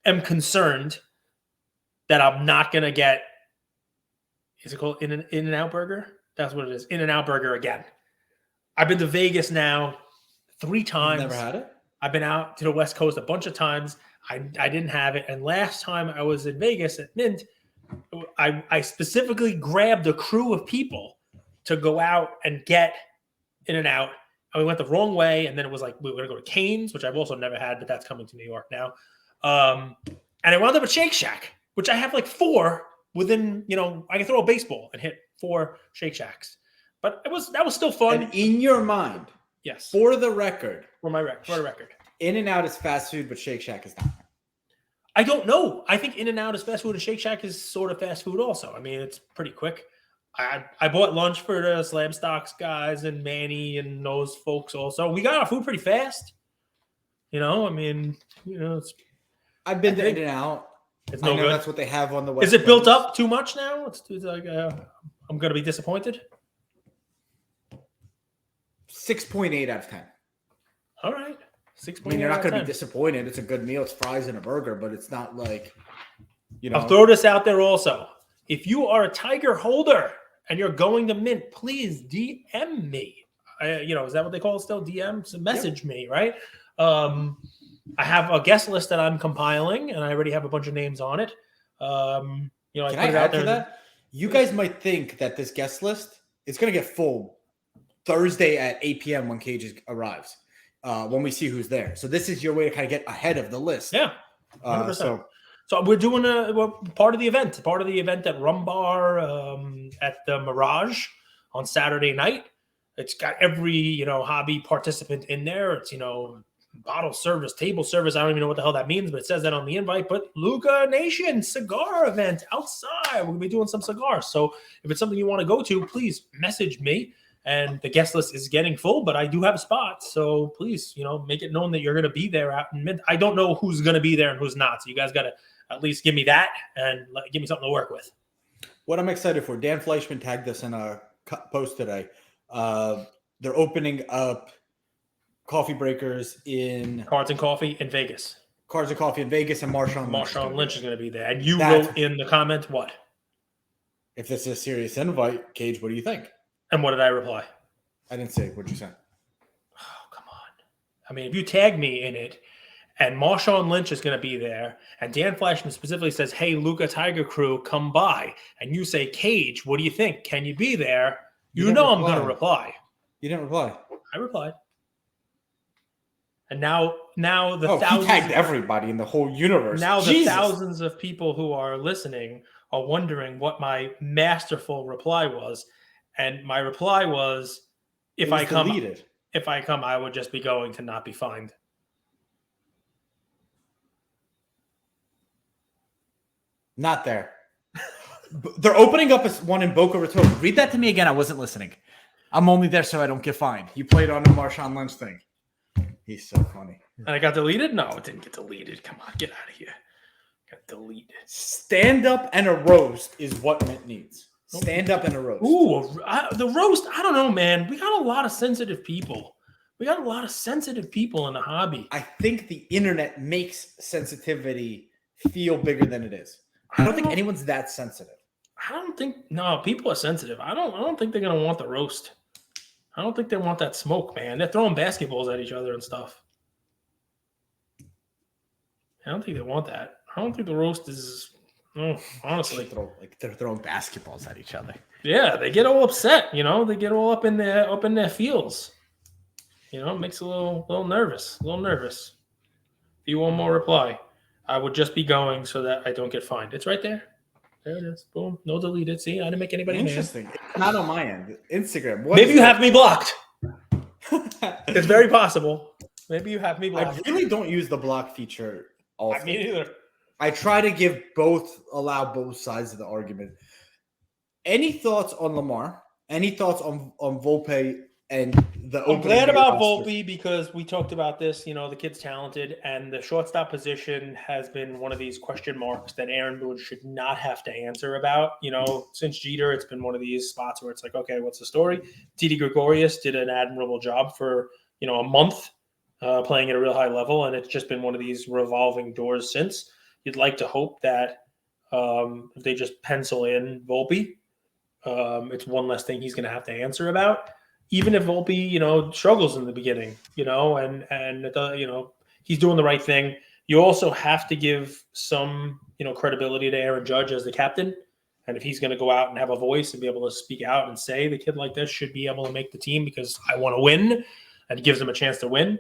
[SPEAKER 2] am concerned that I'm not going to get, is it called In-N-Out Burger? That's what it is. In-N-Out Burger again. I've been to Vegas now 3 times.
[SPEAKER 3] Never had it?
[SPEAKER 2] I've been out to the West Coast a bunch of times. I didn't have it. And last time I was in Vegas at Mint, I specifically grabbed a crew of people to go out and get In-N-Out. And we went the wrong way. And then it was like, we were going to go to Cane's, which I've also never had, but that's coming to New York now. And I wound up at Shake Shack, which I have like 4 within, I can throw a baseball and hit 4 Shake Shacks. But that was still fun.
[SPEAKER 3] And in your mind,
[SPEAKER 2] yes.
[SPEAKER 3] for the record,
[SPEAKER 2] For the record.
[SPEAKER 3] In-N-Out is fast food, but Shake Shack is not.
[SPEAKER 2] I don't know. I think In-N-Out is fast food and Shake Shack is sort of fast food also. I mean, it's pretty quick. I bought lunch for the Slam Stocks guys and Manny and those folks also. We got our food pretty fast. I mean,
[SPEAKER 3] I've been to In-N-Out.
[SPEAKER 2] it's
[SPEAKER 3] I
[SPEAKER 2] no
[SPEAKER 3] know
[SPEAKER 2] good.
[SPEAKER 3] that's what they have on the West
[SPEAKER 2] Is it built
[SPEAKER 3] Coast.
[SPEAKER 2] up too much now? It's like I'm going to be disappointed.
[SPEAKER 3] 6.8 out of 10.
[SPEAKER 2] All right. 6.
[SPEAKER 3] I mean, you're not going to be disappointed. It's a good meal. It's fries and a burger, but it's not like,
[SPEAKER 2] I'll throw this out there also. If you are a Tiger holder and you're going to Mint, please DM me. Is that what they call it still? DM? So message me, right? I have a guest list that I'm compiling, and I already have a bunch of names on it. I
[SPEAKER 3] Can
[SPEAKER 2] put
[SPEAKER 3] I
[SPEAKER 2] it out
[SPEAKER 3] add
[SPEAKER 2] there.
[SPEAKER 3] to that? You guys might think that this guest list is going to get full Thursday at 8 p.m. when Cages arrives, when we see who's there. So this is your way to kind of get ahead of the list.
[SPEAKER 2] Yeah, 100%.
[SPEAKER 3] So
[SPEAKER 2] So we're doing part of the event at Rum Bar at the Mirage on Saturday night. It's got every hobby participant in there. It's bottle service, table service. I don't even know what the hell that means, but it says that on the invite. But Luca Nation cigar event outside. We're gonna be doing some cigars. So if it's something you want to go to, please message me. And the guest list is getting full, but I do have a spot. So please, make it known that you're going to be there out in mid. I don't know who's going to be there and who's not. So you guys got to at least give me that and give me something to work with.
[SPEAKER 3] What I'm excited for, Dan Fleischman tagged us in a post today. They're opening up coffee breakers in
[SPEAKER 2] Cards and Coffee in Vegas.
[SPEAKER 3] Cards and Coffee in Vegas, and
[SPEAKER 2] Marshawn Lynch is going to be there. And you wrote in the comment what?
[SPEAKER 3] If this is a serious invite, Cage, what do you think?
[SPEAKER 2] And what did I reply?
[SPEAKER 3] I didn't say. What'd you say?
[SPEAKER 2] Oh, come on. I mean, if you tag me in it, and Marshawn Lynch is going to be there, and Dan Fleischman specifically says, hey, Luca Tiger Crew, come by, and you say, Cage, what do you think? Can you be there? You know I'm going to reply.
[SPEAKER 3] You didn't reply.
[SPEAKER 2] I replied. And now the
[SPEAKER 3] thousands. He tagged everybody in the whole universe.
[SPEAKER 2] Now the thousands of people who are listening are wondering what my masterful reply was. And my reply was, if I come, I would just be going to not be fined.
[SPEAKER 3] Not there. They're opening up one in Boca Raton. Read that to me again. I wasn't listening. I'm only there so I don't get fined. You played on the Marshawn Lynch thing. He's so funny.
[SPEAKER 2] And I got deleted? No, it didn't get deleted. Come on, get out of here. Got deleted.
[SPEAKER 3] Stand up and a roast is what Mint needs. Stand up and a roast.
[SPEAKER 2] Ooh, the roast. I don't know, man. We got a lot of sensitive people. We got a lot of sensitive people in the hobby.
[SPEAKER 3] I think the internet makes sensitivity feel bigger than it is. I don't think anyone's that sensitive.
[SPEAKER 2] People are sensitive. I don't think they're gonna want the roast. I don't think they want that smoke, man. They're throwing basketballs at each other and stuff. I don't think they want that. I don't think the roast is. No, honestly,
[SPEAKER 3] they're throwing basketballs at each other.
[SPEAKER 2] Yeah, they get all upset. They get all up in their feels. It makes a little nervous. If you want more reply, I would just be going so that I don't get fined. It's right there. There it is. Boom. No deleted. See, I didn't make anybody
[SPEAKER 3] Interesting.
[SPEAKER 2] mad.
[SPEAKER 3] It's not on my end. Instagram.
[SPEAKER 2] Maybe you have me blocked. It's very possible. Maybe you have me blocked.
[SPEAKER 3] I really don't use the block feature often.
[SPEAKER 2] I mean, either.
[SPEAKER 3] I try to allow both sides of the argument. Any thoughts on Lamar? Any thoughts on Volpe and the
[SPEAKER 2] I'm glad about Volpe because we talked about this. The kid's talented, and the shortstop position has been one of these question marks that Aaron Boone should not have to answer about. Since Jeter, it's been one of these spots where it's like, okay, what's the story? Didi Gregorius did an admirable job for a month playing at a real high level, and it's just been one of these revolving doors since. You'd like to hope that if they just pencil in Volpe, it's one less thing he's going to have to answer about. Even if Volpe, struggles in the beginning, and he's doing the right thing. You also have to give some, credibility to Aaron Judge as the captain. And if he's going to go out and have a voice and be able to speak out and say the kid like this should be able to make the team because I want to win, and it gives him a chance to win.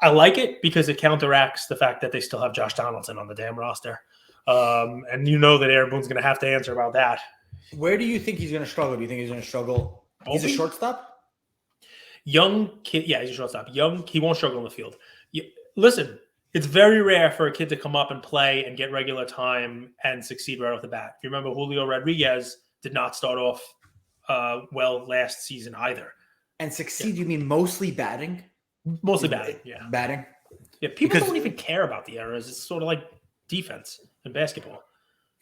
[SPEAKER 2] I like it because it counteracts the fact that they still have Josh Donaldson on the damn roster. And that Aaron Boone's going to have to answer about that.
[SPEAKER 3] Where do you think he's going to struggle? Do you think he's going to struggle? He's a shortstop?
[SPEAKER 2] Young kid. Yeah, he's a shortstop. Young. He won't struggle in the field. Listen, it's very rare for a kid to come up and play and get regular time and succeed right off the bat. If you remember, Julio Rodriguez did not start off well last season either.
[SPEAKER 3] And succeed, You mean mostly batting?
[SPEAKER 2] Mostly batting, yeah.
[SPEAKER 3] Batting?
[SPEAKER 2] Yeah, people don't even care about the errors. It's sort of like defense in basketball.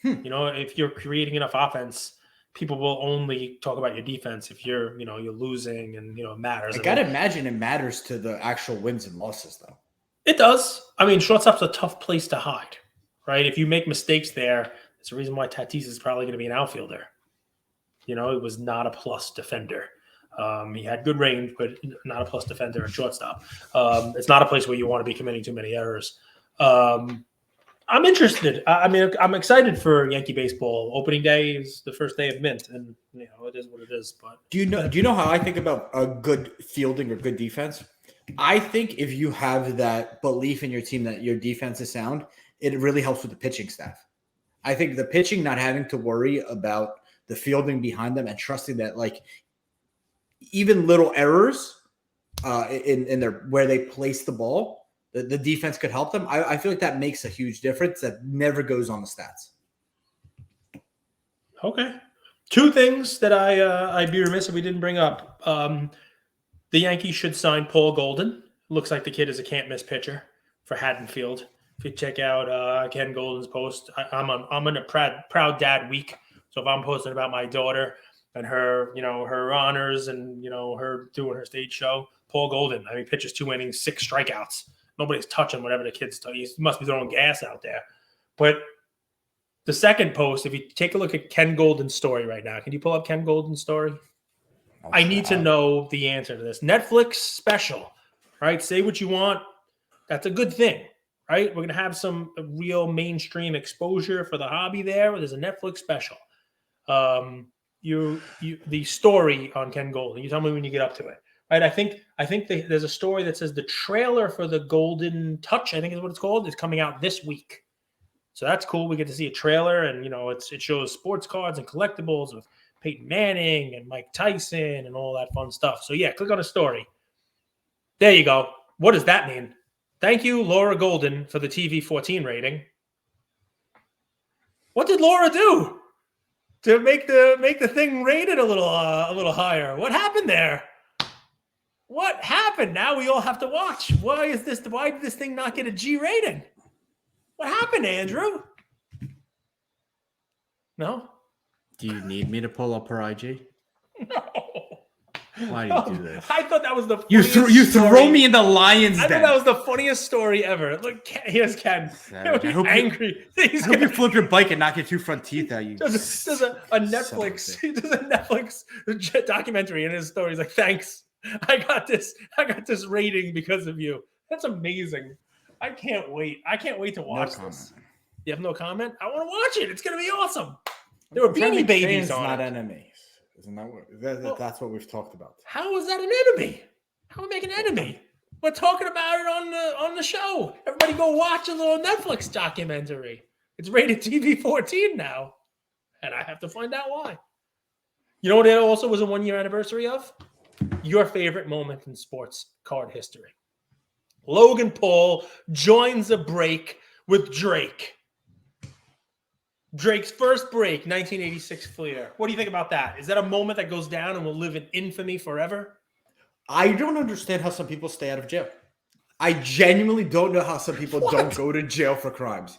[SPEAKER 2] If you're creating enough offense, people will only talk about your defense if you're losing and, it matters.
[SPEAKER 3] I got to imagine it matters to the actual wins and losses, though.
[SPEAKER 2] It does. I mean, shortstop's a tough place to hide, right? If you make mistakes there, there's a reason why Tatis is probably going to be an outfielder. He was not a plus defender. He had good range, but not a plus defender at shortstop. It's not a place where you want to be committing too many errors. I'm interested. I'm excited for Yankee baseball. Opening day is the first day of Mint, and it is what it is. But
[SPEAKER 3] do you know how I think about a good fielding or good defense? I think if you have that belief in your team that your defense is sound, it really helps with the pitching staff. I think the pitching not having to worry about the fielding behind them and trusting that even little errors in their where they place the ball the defense could help them. I feel like that makes a huge difference that never goes on the stats.
[SPEAKER 2] Okay. Two things that I'd be remiss if we didn't bring up. The Yankees should sign Paul Golden. Looks like the kid is a can't-miss pitcher for Haddonfield. If you check out Ken Golden's post, I'm in a proud dad week. So if I'm posting about my daughter and her, her honors and, her doing her stage show, Paul Golden, pitches 2 innings, 6 strikeouts. Nobody's touching whatever the kid's doing. He must be throwing gas out there. But the second post, if you take a look at Ken Golden's story right now, can you pull up Ken Golden's story? I need to know the answer to this. Netflix special, right? Say what you want. That's a good thing, right? We're going to have some real mainstream exposure for the hobby there. There's a Netflix special. The story on Ken Golden. You tell me when you get up to it, right? I think there's a story that says the trailer for the Golden Touch, I think is what it's called, is coming out this week. So that's cool. We get to see a trailer, and it shows sports cards and collectibles with Peyton Manning and Mike Tyson and all that fun stuff. So yeah, click on a story. There you go. What does that mean? Thank you, Laura Golden, for the TV 14 rating. What did Laura do to make the thing rated a little higher? What happened there? What happened? Now we all have to watch. Why did this thing not get a G rating? What happened, Andrew? No?
[SPEAKER 1] Do you need me to pull up her IG?
[SPEAKER 2] No.
[SPEAKER 1] Why do you do this?
[SPEAKER 2] I thought that was the
[SPEAKER 1] You
[SPEAKER 2] funniest
[SPEAKER 1] throw
[SPEAKER 2] story.
[SPEAKER 1] me in the lion's
[SPEAKER 2] I
[SPEAKER 1] den.
[SPEAKER 2] thought that was the funniest story ever. Look, here's Ken.
[SPEAKER 1] Savage.
[SPEAKER 2] He's
[SPEAKER 1] I hope
[SPEAKER 2] angry.
[SPEAKER 1] I hope you flip your bike and knock your 2 front teeth out. You
[SPEAKER 2] Does a Netflix. He does a Netflix documentary in his story. He's like, "Thanks, I got this rating because of you." That's amazing. I can't wait. I can't wait to watch this. You have no comment? I want to watch it. It's gonna be awesome. There were Beanie Babies on
[SPEAKER 3] not
[SPEAKER 2] it.
[SPEAKER 3] enemies. Isn't that what? That's what we've talked about.
[SPEAKER 2] How is that an enemy? How are we making an enemy? We're talking about it on the show. Everybody go watch a little Netflix documentary. It's rated TV 14 now. And I have to find out why. You know what it also was a 1-year anniversary of? Your favorite moment in sports card history. Logan Paul joins a break with Drake. Drake's first break, 1986 Fleer. What do you think about that? Is that a moment that goes down and will live in infamy forever?
[SPEAKER 3] I don't understand how some people stay out of jail. I genuinely don't know how some people don't go to jail for crimes.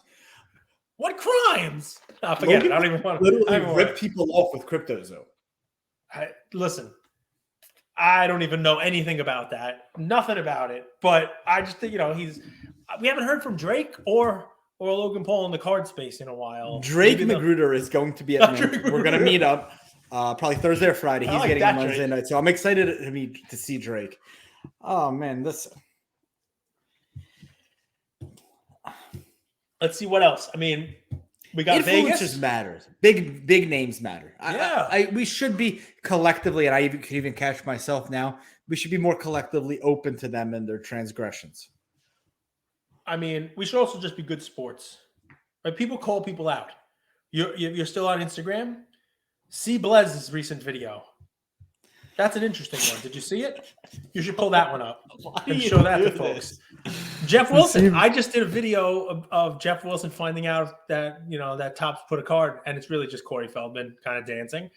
[SPEAKER 2] What crimes? Oh, forget it. I don't even want to.
[SPEAKER 3] Literally rip people off with cryptos, though.
[SPEAKER 2] Listen, I don't even know anything about that. Nothing about it. But I just think, we haven't heard from Drake or Logan Paul in the card space in a while.
[SPEAKER 3] Drake Magruder is going to be at Mint. We're going to meet up probably Thursday or Friday. He's getting on Wednesday night. So I'm excited to see Drake. Oh, man.
[SPEAKER 2] Let's see what else. I mean, we got
[SPEAKER 3] Vegas.
[SPEAKER 2] Vegas.
[SPEAKER 3] Matters. Big names matter.
[SPEAKER 2] Yeah.
[SPEAKER 3] We should be collectively, and I could even catch myself now, we should be more collectively open to them and their transgressions.
[SPEAKER 2] I mean, we should also just be good sports. Right? People call people out. You're still on Instagram? See Blez's recent video. That's an interesting one. Did you see it? You should pull that one up and show that to folks. Jeff Wilson. I just did a video of Jeff Wilson finding out that, that Topps put a card, and it's really just Corey Feldman kind of dancing.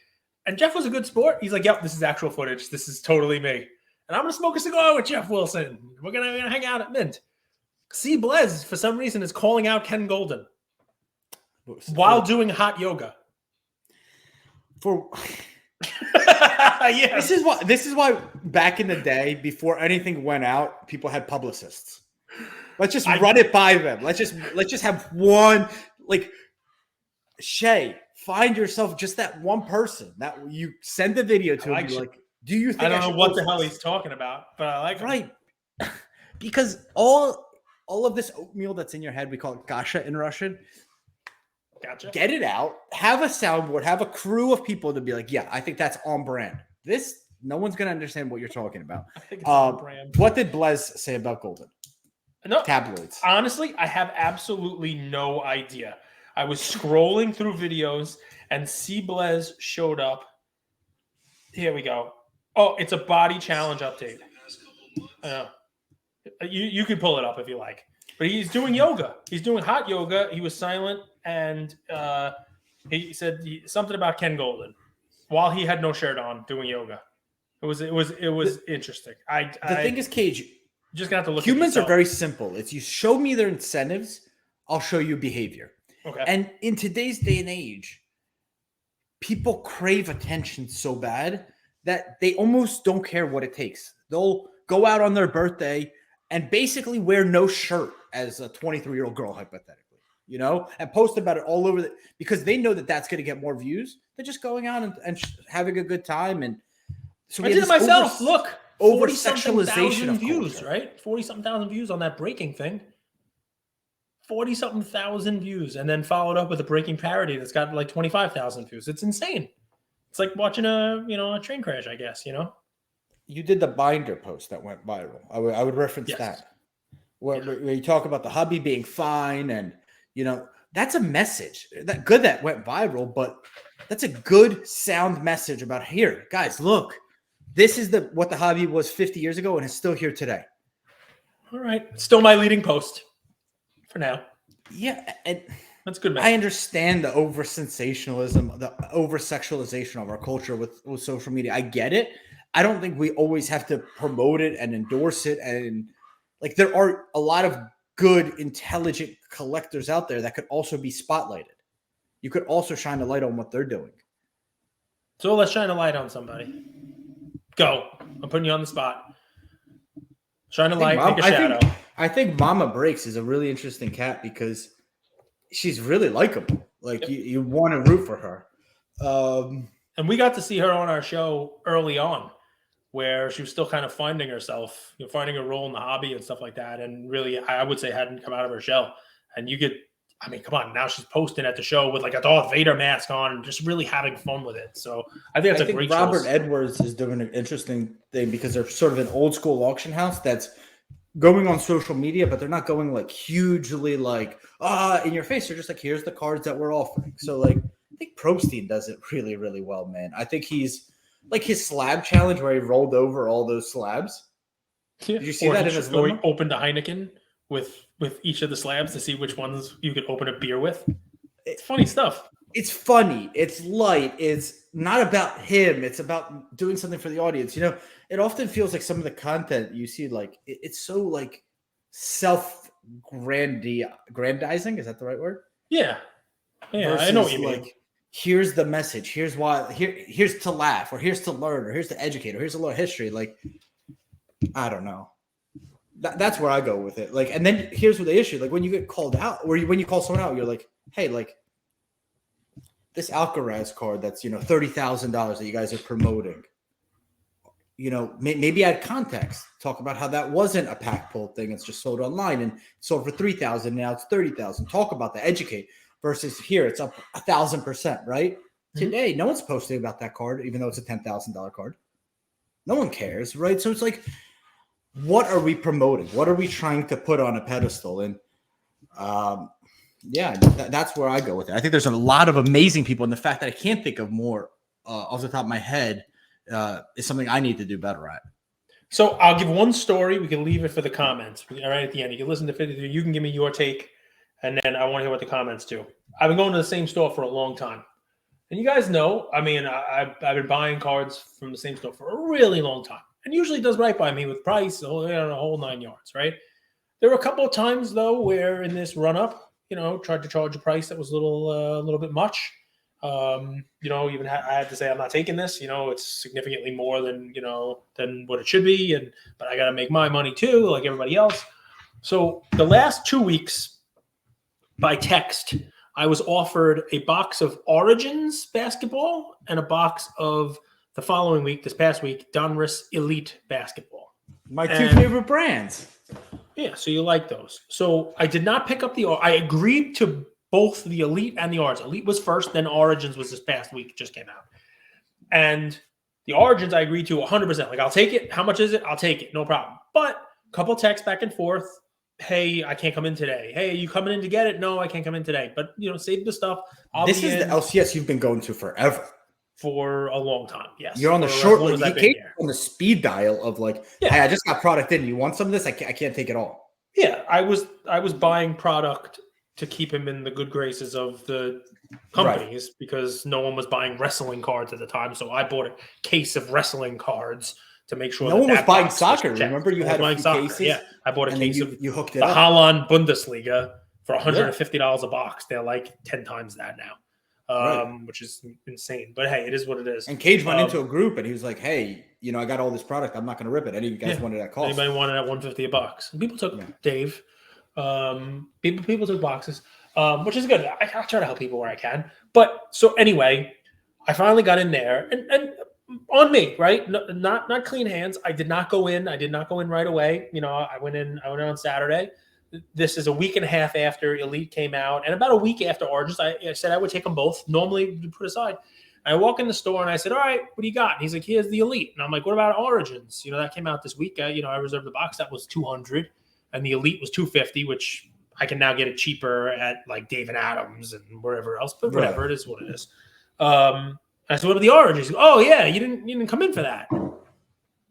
[SPEAKER 2] And Jeff was a good sport. He's like, yep, this is actual footage. This is totally me. And I'm going to smoke a cigar with Jeff Wilson. We're going to hang out at Mint. C. Blez, for some reason, is calling out Ken Golden while doing hot yoga.
[SPEAKER 3] Yes. This is why back in the day, before anything went out, people had publicists. Let's just run it by them. Let's just have one, like, Shay, find yourself just that one person that you send the video to and be like, do you think
[SPEAKER 2] I don't know what the hell he's talking about, but I like
[SPEAKER 3] right. Because all of this oatmeal that's in your head, we call it kasha in Russian.
[SPEAKER 2] Gotcha.
[SPEAKER 3] Get it out. Have a soundboard. Have a crew of people to be like, yeah, I think that's on brand. No one's going to understand what you're talking about.
[SPEAKER 2] I think it's on brand.
[SPEAKER 3] What did Blez say about Golden?
[SPEAKER 2] No,
[SPEAKER 3] tabloids.
[SPEAKER 2] Honestly, I have absolutely no idea. I was scrolling through videos and C. Blez showed up. Here we go. Oh, it's a body challenge update. I know. You can pull it up if you like. But he's doing yoga. He's doing hot yoga. He was silent, and he said something about Ken Golden while he had no shirt on doing yoga. It was interesting.
[SPEAKER 3] The thing is, Cage,
[SPEAKER 2] just gonna have to look.
[SPEAKER 3] Humans are very simple. It's you show me their incentives, I'll show you behavior.
[SPEAKER 2] Okay.
[SPEAKER 3] And in today's day and age, people crave attention so bad that they almost don't care what it takes. They'll go out on their birthday and basically wear no shirt as a 23-year-old girl, hypothetically, and post about it all over because they know that that's going to get more views. They're just going out and having a good time. And so
[SPEAKER 2] I did it myself. Look,
[SPEAKER 3] over
[SPEAKER 2] 40-something
[SPEAKER 3] sexualization
[SPEAKER 2] thousand
[SPEAKER 3] of
[SPEAKER 2] views,
[SPEAKER 3] culture.
[SPEAKER 2] right? 40-something thousand views on that breaking thing. 40-something thousand views, and then followed up with a breaking parody that's got like 25,000 views. It's insane. It's like watching a train crash, I guess.
[SPEAKER 3] You did the binder post that went viral. I would reference
[SPEAKER 2] Yes.
[SPEAKER 3] that. Where you talk about the hubby being fine, and that's a message. That went viral, but that's a good sound message about here, guys. Look, this is what the hobby was 50 years ago, and it's still here today.
[SPEAKER 2] All right, still my leading post for now.
[SPEAKER 3] Yeah, and
[SPEAKER 2] That's good, man.
[SPEAKER 3] I understand the over sensationalism, the over sexualization of our culture with social media. I get it. I don't think we always have to promote it and endorse it. And there are a lot of good, intelligent collectors out there that could also be spotlighted. You could also shine a light on what they're doing.
[SPEAKER 2] So let's shine a light on somebody. Go. I'm putting you on the spot. Shine a light, make a shadow.
[SPEAKER 3] I think Mama Breaks is a really interesting cat because she's really likable. You want to root for her.
[SPEAKER 2] And we got to see her on our show early on, where she was still kind of finding herself, finding a role in the hobby and stuff like that. And really, I would say hadn't come out of her shell. And come on, now she's posting at the show with a Darth Vader mask on and just really having fun with it. So I think that's a great
[SPEAKER 3] Robert
[SPEAKER 2] choice.
[SPEAKER 3] Edwards is doing an interesting thing because they're sort of an old school auction house that's going on social media, but they're not going hugely in your face. They're just here's the cards that we're offering. So I think Probstein does it really, really well, man. I think he's his slab challenge where he rolled over all those slabs.
[SPEAKER 2] Yeah.
[SPEAKER 3] Did you see that in his
[SPEAKER 2] or he
[SPEAKER 3] limo?
[SPEAKER 2] opened a Heineken with each of the slabs to see which ones you could open a beer with. It's funny stuff.
[SPEAKER 3] It's funny. It's light. It's not about him. It's about doing something for the audience. It often feels like some of the content you see, it's so self-grandizing. Is that the right word?
[SPEAKER 2] Yeah. Yeah, I know what you mean.
[SPEAKER 3] Here's the message. Here's why. Here's to laugh, or here's to learn, or here's to educate, or here's a little history. I don't know. That's where I go with it. And then here's what the issue. When you get called out, or when you call someone out, you're like, hey, this Alcaraz card that's $30,000 that you guys are promoting. Maybe add context. Talk about how that wasn't a pack pull thing. It's just sold online and sold for $3,000. Now it's $30,000. Talk about that. Educate. Versus here, it's up 1,000%, right? Mm-hmm. Today, no one's posting about that card, even though it's a $10,000 card. No one cares, right? So it's what are we promoting? What are we trying to put on a pedestal? And that's where I go with it. I think there's a lot of amazing people, and the fact that I can't think of more off the top of my head is something I need to do better at.
[SPEAKER 2] So I'll give one story. We can leave it for the comments. All right, at the end, you can listen to 53. You can give me your take, and then I want to hear what the comments do. I've been going to the same store for a long time. And you guys know, I've been buying cards from the same store for a really long time. And usually it does right by me with price, a whole 9 yards, right? There were a couple of times, though, where in this run-up, tried to charge a price that was a little bit much. I had to say, I'm not taking this. It's significantly more than what it should be. But I got to make my money too, like everybody else. So the last 2 weeks by text, I was offered a box of Origins basketball and a box of the following week, this past week, Donruss Elite basketball.
[SPEAKER 3] My two favorite brands.
[SPEAKER 2] Yeah, so you like those. So I did not pick up I agreed to both the Elite and the Origins. Elite was first, then Origins was this past week, just came out. And the Origins I agreed to 100%. I'll take it. How much is it? I'll take it. No problem. But a couple texts back and forth. Hey, I can't come in today. Hey, you coming in to get it? No, I can't come in today. But, save the stuff.
[SPEAKER 3] This is the LCS you've been going to forever.
[SPEAKER 2] for a long time. Yes,
[SPEAKER 3] You're on the
[SPEAKER 2] for as
[SPEAKER 3] short
[SPEAKER 2] long
[SPEAKER 3] list.
[SPEAKER 2] as
[SPEAKER 3] He
[SPEAKER 2] I've been
[SPEAKER 3] came
[SPEAKER 2] here.
[SPEAKER 3] on the speed dial of like,
[SPEAKER 2] Yeah.
[SPEAKER 3] hey, I just got product in. You want some of this? I can't take it all.
[SPEAKER 2] Yeah, I was buying product to keep him in the good graces of the companies because no one was buying wrestling cards at the time. So I bought a case of wrestling cards to make sure
[SPEAKER 3] No one was
[SPEAKER 2] that
[SPEAKER 3] buying
[SPEAKER 2] box
[SPEAKER 3] soccer.
[SPEAKER 2] checked.
[SPEAKER 3] Remember, you
[SPEAKER 2] No one
[SPEAKER 3] had
[SPEAKER 2] was
[SPEAKER 3] a
[SPEAKER 2] buying
[SPEAKER 3] few
[SPEAKER 2] soccer.
[SPEAKER 3] cases,
[SPEAKER 2] Yeah, I bought a
[SPEAKER 3] and then
[SPEAKER 2] case of
[SPEAKER 3] you hooked it
[SPEAKER 2] the
[SPEAKER 3] up.
[SPEAKER 2] Holland Bundesliga for $150 a box. They're like 10 times that now, which is insane. But hey, it is what it is.
[SPEAKER 3] And Cage went into a group and he was like, hey, I got all this product. I'm not going to rip it. Any of you guys wanted that cost?
[SPEAKER 2] Anybody wanted at $150 a box? And people took Dave. People took boxes, which is good. I try to help people where I can. But so anyway, I finally got in there and on me, right? No, not clean hands. I did not go in right away. I went in on Saturday. This is a week and a half after Elite came out, and about a week after Origins. I said I would take them both. Normally, put aside. I walk in the store and I said, "All right, what do you got?" And he's like, "Here's the Elite." And I'm like, "What about Origins? That came out this week. I reserved the box that was $200, and the Elite was $250, which I can now get it cheaper at like Dave and Adams and wherever else. But whatever, it is what it is." I said, "What are the Origins?" "Oh yeah, you didn't come in for that."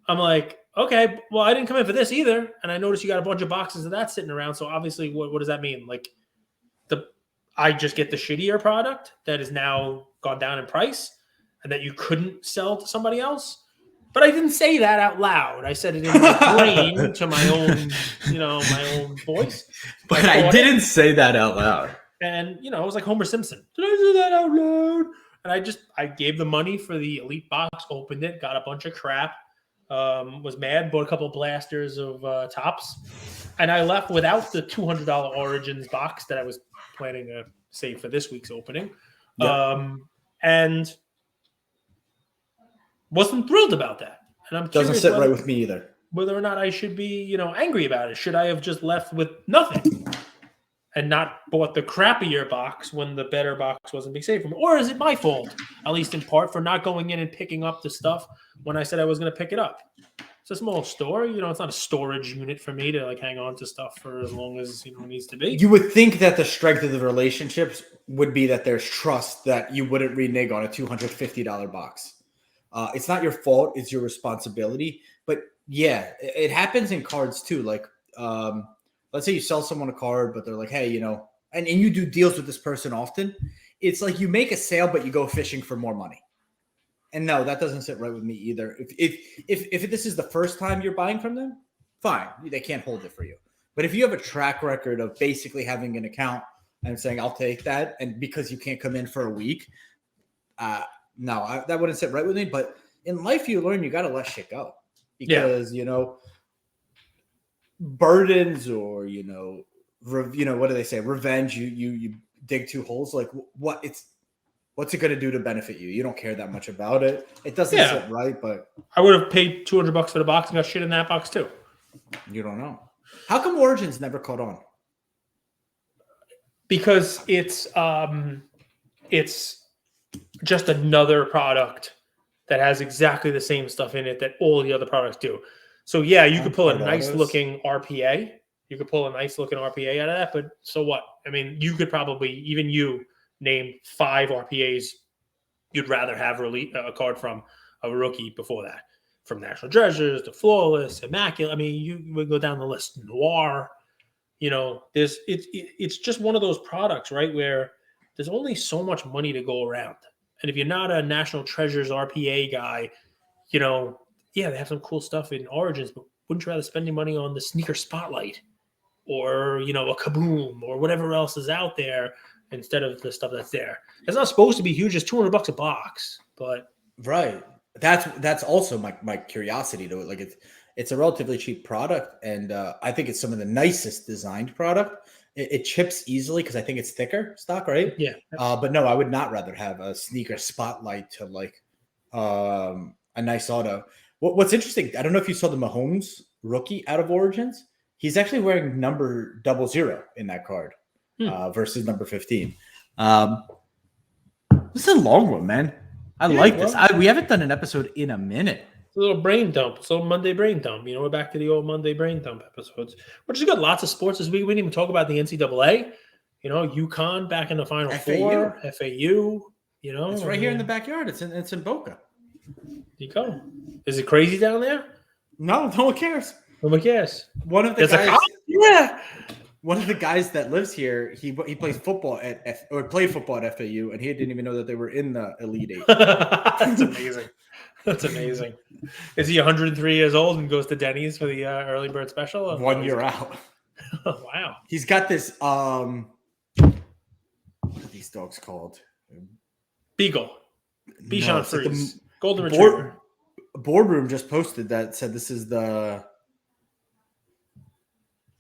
[SPEAKER 2] I'm like, "Okay, well I didn't come in for this either, and I noticed you got a bunch of boxes of that sitting around. So obviously, what does that mean? Like, I just get the shittier product that is now gone down in price, and that you couldn't sell to somebody else." But I didn't say that out loud. I said it in my brain to my own, my own voice.
[SPEAKER 1] But I didn't say that out loud.
[SPEAKER 2] And it was like Homer Simpson. Did I say that out loud? And I gave the money for the Elite box, opened it, got a bunch of crap, was mad, bought a couple of blasters of tops, and I left without the $200 Origins box that I was planning to save for this week's opening. Yep. And wasn't thrilled about that. And I'm
[SPEAKER 3] doesn't sit right with me either.
[SPEAKER 2] Whether or not I should be, angry about it. Should I have just left with nothing and not bought the crappier box when the better box wasn't being saved from me? Or is it my fault, at least in part, for not going in and picking up the stuff when I said I was going to pick it up? It's a small store. It's not a storage unit for me to hang on to stuff for as long as it needs to be.
[SPEAKER 3] You would think that the strength of the relationships would be that there's trust that you wouldn't renege on a $250 box. It's not your fault. It's your responsibility. But yeah, it happens in cards too. Like, let's say you sell someone a card, but they're like, hey, and you do deals with this person often. It's like you make a sale, but you go fishing for more money. And no, that doesn't sit right with me either. If this is the first time you're buying from them, fine. They can't hold it for you. But if you have a track record of basically having an account and saying, I'll take that, and because you can't come in for a week, that wouldn't sit right with me. But in life, you learn you got to let shit go because, burdens or, what do they say? Revenge. You dig two holes. Like what's it going to do to benefit you? You don't care that much about it. It doesn't sit right, but
[SPEAKER 2] I would have paid $200 for the box and got shit in that box too.
[SPEAKER 3] You don't know. How come Origins never caught on?
[SPEAKER 2] Because it's just another product that has exactly the same stuff in it that all the other products do. So yeah, you could pull a nice looking RPA. You could pull a nice looking RPA out of that, but so what? I mean, you could probably, even you, name 5 RPAs you'd rather have a card from a rookie before that. From National Treasures to Flawless, Immaculate. I mean, you would go down the list. Noir. It's just one of those products, right, where there's only so much money to go around. And if you're not a National Treasures RPA guy, they have some cool stuff in Origins, but wouldn't you rather spend your money on the Sneaker Spotlight or, a Kaboom or whatever else is out there instead of the stuff that's there? It's not supposed to be huge. It's $200 a box, but
[SPEAKER 3] right. That's also my curiosity to it. Like it's a relatively cheap product, and I think it's some of the nicest designed product. It chips easily because I think it's thicker stock, right?
[SPEAKER 2] Yeah.
[SPEAKER 3] But no, I would not rather have a Sneaker Spotlight to a nice auto. What's interesting, I don't know if you saw the Mahomes rookie out of Origins. He's actually wearing number 00 in that card versus number 15.
[SPEAKER 1] This is a long one, man. I like this. We haven't done an episode in a minute.
[SPEAKER 2] It's a little brain dump. It's a little Monday brain dump. We're back to the old Monday brain dump episodes, which is good. Lots of sports this week. We didn't even talk about the NCAA. UConn back in the Final Four. FAU. You know,
[SPEAKER 1] It's right here in the backyard. It's in Boca.
[SPEAKER 2] You go. Is it crazy down there?
[SPEAKER 1] No one cares.
[SPEAKER 2] Nobody cares.
[SPEAKER 1] One of the
[SPEAKER 2] There's a
[SPEAKER 1] guys.
[SPEAKER 2] cop? Yeah.
[SPEAKER 1] One of the guys that lives here, he plays football played football at FAU, and he didn't even know that they were in the Elite Eight.
[SPEAKER 2] That's amazing. That's amazing. Is he 103 years old and goes to Denny's for the early bird special?
[SPEAKER 1] 1 year out.
[SPEAKER 2] Oh, wow.
[SPEAKER 1] He's got this. What are these dogs called?
[SPEAKER 2] Beagle. Bichon
[SPEAKER 1] No, it's like the
[SPEAKER 2] Frise. Golden Retriever.
[SPEAKER 1] Boardroom just posted that, said this is the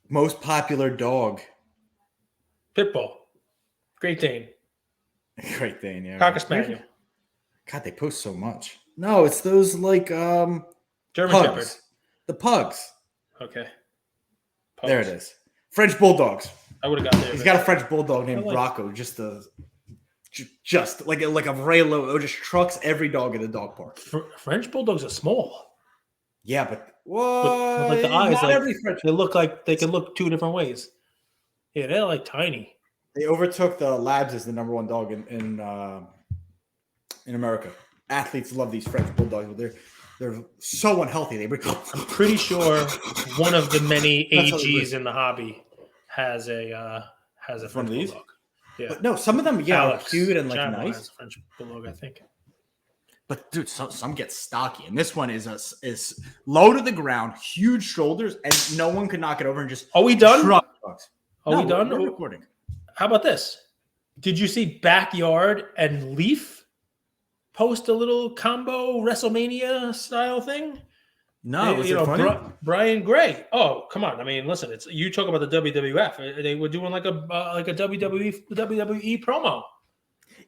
[SPEAKER 1] most popular dog.
[SPEAKER 2] Pitbull. Great Dane.
[SPEAKER 1] Great thing, yeah.
[SPEAKER 2] Cocker Spaniel.
[SPEAKER 1] God, they post so much. No, it's those like
[SPEAKER 2] German Shepherd.
[SPEAKER 1] pugs. The pugs.
[SPEAKER 2] Okay.
[SPEAKER 1] There it is. French bulldogs.
[SPEAKER 2] I would have got there.
[SPEAKER 1] He's
[SPEAKER 2] but-
[SPEAKER 1] got a French bulldog named
[SPEAKER 2] I like-
[SPEAKER 1] Rocco. Just like a Raylo. It just trucks every dog in the dog park.
[SPEAKER 2] French Bulldogs are small.
[SPEAKER 1] Yeah, but what?
[SPEAKER 2] With, like, the eyes,
[SPEAKER 1] Not
[SPEAKER 2] like-
[SPEAKER 1] every French.
[SPEAKER 2] They look like they can look two different ways. Yeah, they're like tiny.
[SPEAKER 1] They overtook the Labs as the number one dog in America. Athletes love these French bulldogs, but they're so unhealthy. They bring.
[SPEAKER 2] I'm pretty sure one of the many
[SPEAKER 1] That's how they
[SPEAKER 2] AGs
[SPEAKER 1] work.
[SPEAKER 2] in the hobby has a
[SPEAKER 1] One
[SPEAKER 2] French
[SPEAKER 1] of these?
[SPEAKER 2] Bulldog. Yeah.
[SPEAKER 1] But no, some of them, yeah,
[SPEAKER 2] Alex
[SPEAKER 1] are cute and like
[SPEAKER 2] Chamo
[SPEAKER 1] nice.
[SPEAKER 2] has a French Bulldog, I think.
[SPEAKER 1] But dude, some get stocky, and this one is low to the ground, huge shoulders, and no one could knock it over and just
[SPEAKER 2] Are we done?
[SPEAKER 1] shrug dogs.
[SPEAKER 2] Are
[SPEAKER 1] No,
[SPEAKER 2] we done?
[SPEAKER 1] We're recording.
[SPEAKER 2] How about this? Did you see Backyard and Leaf post a little combo WrestleMania style thing?
[SPEAKER 1] No, was
[SPEAKER 2] You
[SPEAKER 1] it
[SPEAKER 2] know,
[SPEAKER 1] funny?
[SPEAKER 2] Brian Gray. Oh, come on! I mean, listen. It's you talk about the WWF. They were doing like a WWE promo.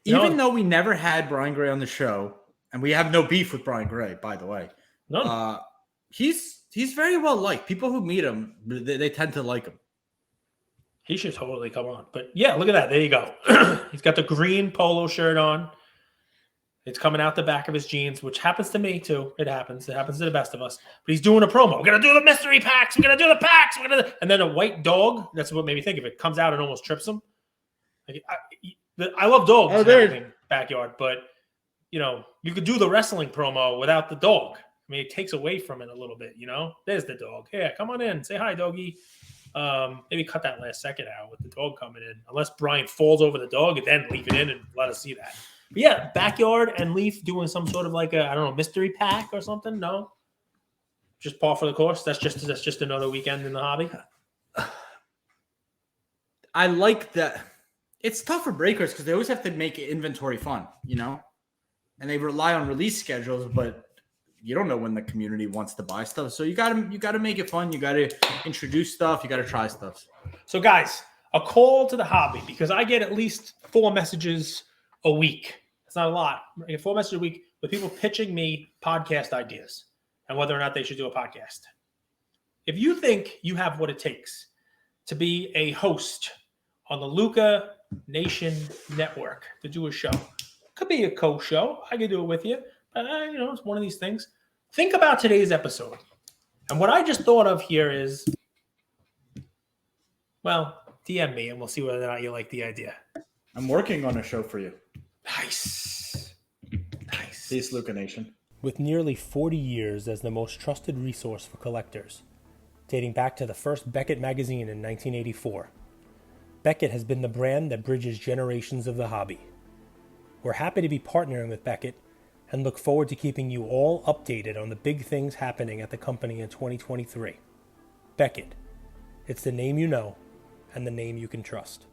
[SPEAKER 1] Even
[SPEAKER 2] No.
[SPEAKER 1] though we never had Brian Gray on the show, and we have no beef with Brian Gray, by the way,
[SPEAKER 2] No,
[SPEAKER 1] he's very well liked. People who meet him, they tend to like him.
[SPEAKER 2] he should totally come on. But yeah, look at that. There you go. He's got the green polo shirt on. It's coming out the back of his jeans, which happens to me too. It happens. It happens to the best of us. But he's doing a promo. We're gonna do the mystery packs. We're gonna do the packs. And then a white dog. That's what made me think of it. Comes out and almost trips him. Like, I love dogs
[SPEAKER 1] Oh,
[SPEAKER 2] and
[SPEAKER 1] there-
[SPEAKER 2] everything, Backyard, but you know, you could do the wrestling promo without the dog. I mean, it takes away from it a little bit, you know? There's the dog. Yeah, come on in. Say hi, doggy. Maybe cut that last second out with the dog coming in. Unless Brian falls over the dog and then leave it in and let us see that. But yeah, Backyard and Leaf doing some sort of like a, I don't know, mystery pack or something. No, just par for the course. That's just another weekend in the hobby.
[SPEAKER 1] I like that. It's tough for breakers because they always have to make inventory fun, you know, and they rely on release schedules, but you don't know when the community wants to buy stuff. So you gotta make it fun. You gotta introduce stuff. You gotta try stuff.
[SPEAKER 2] So guys, a call to the hobby because I get at least 4 messages a week. It's not a lot. I get 4 messages a week with people pitching me podcast ideas and whether or not they should do a podcast. If you think you have what it takes to be a host on the Luca Nation Network to do a show, could be a co-show. I could do it with you. You know, it's one of these things. Think about today's episode. And what I just thought of here is, well, DM me and we'll see whether or not you like the idea.
[SPEAKER 1] I'm working on a show for you.
[SPEAKER 2] Nice. Nice.
[SPEAKER 1] Peace, Luca Nation.
[SPEAKER 4] With nearly 40 years as the most trusted resource for collectors, dating back to the first Beckett magazine in 1984, Beckett has been the brand that bridges generations of the hobby. We're happy to be partnering with Beckett and look forward to keeping you all updated on the big things happening at the company in 2023. Beckett. It's the name you know and the name you can trust.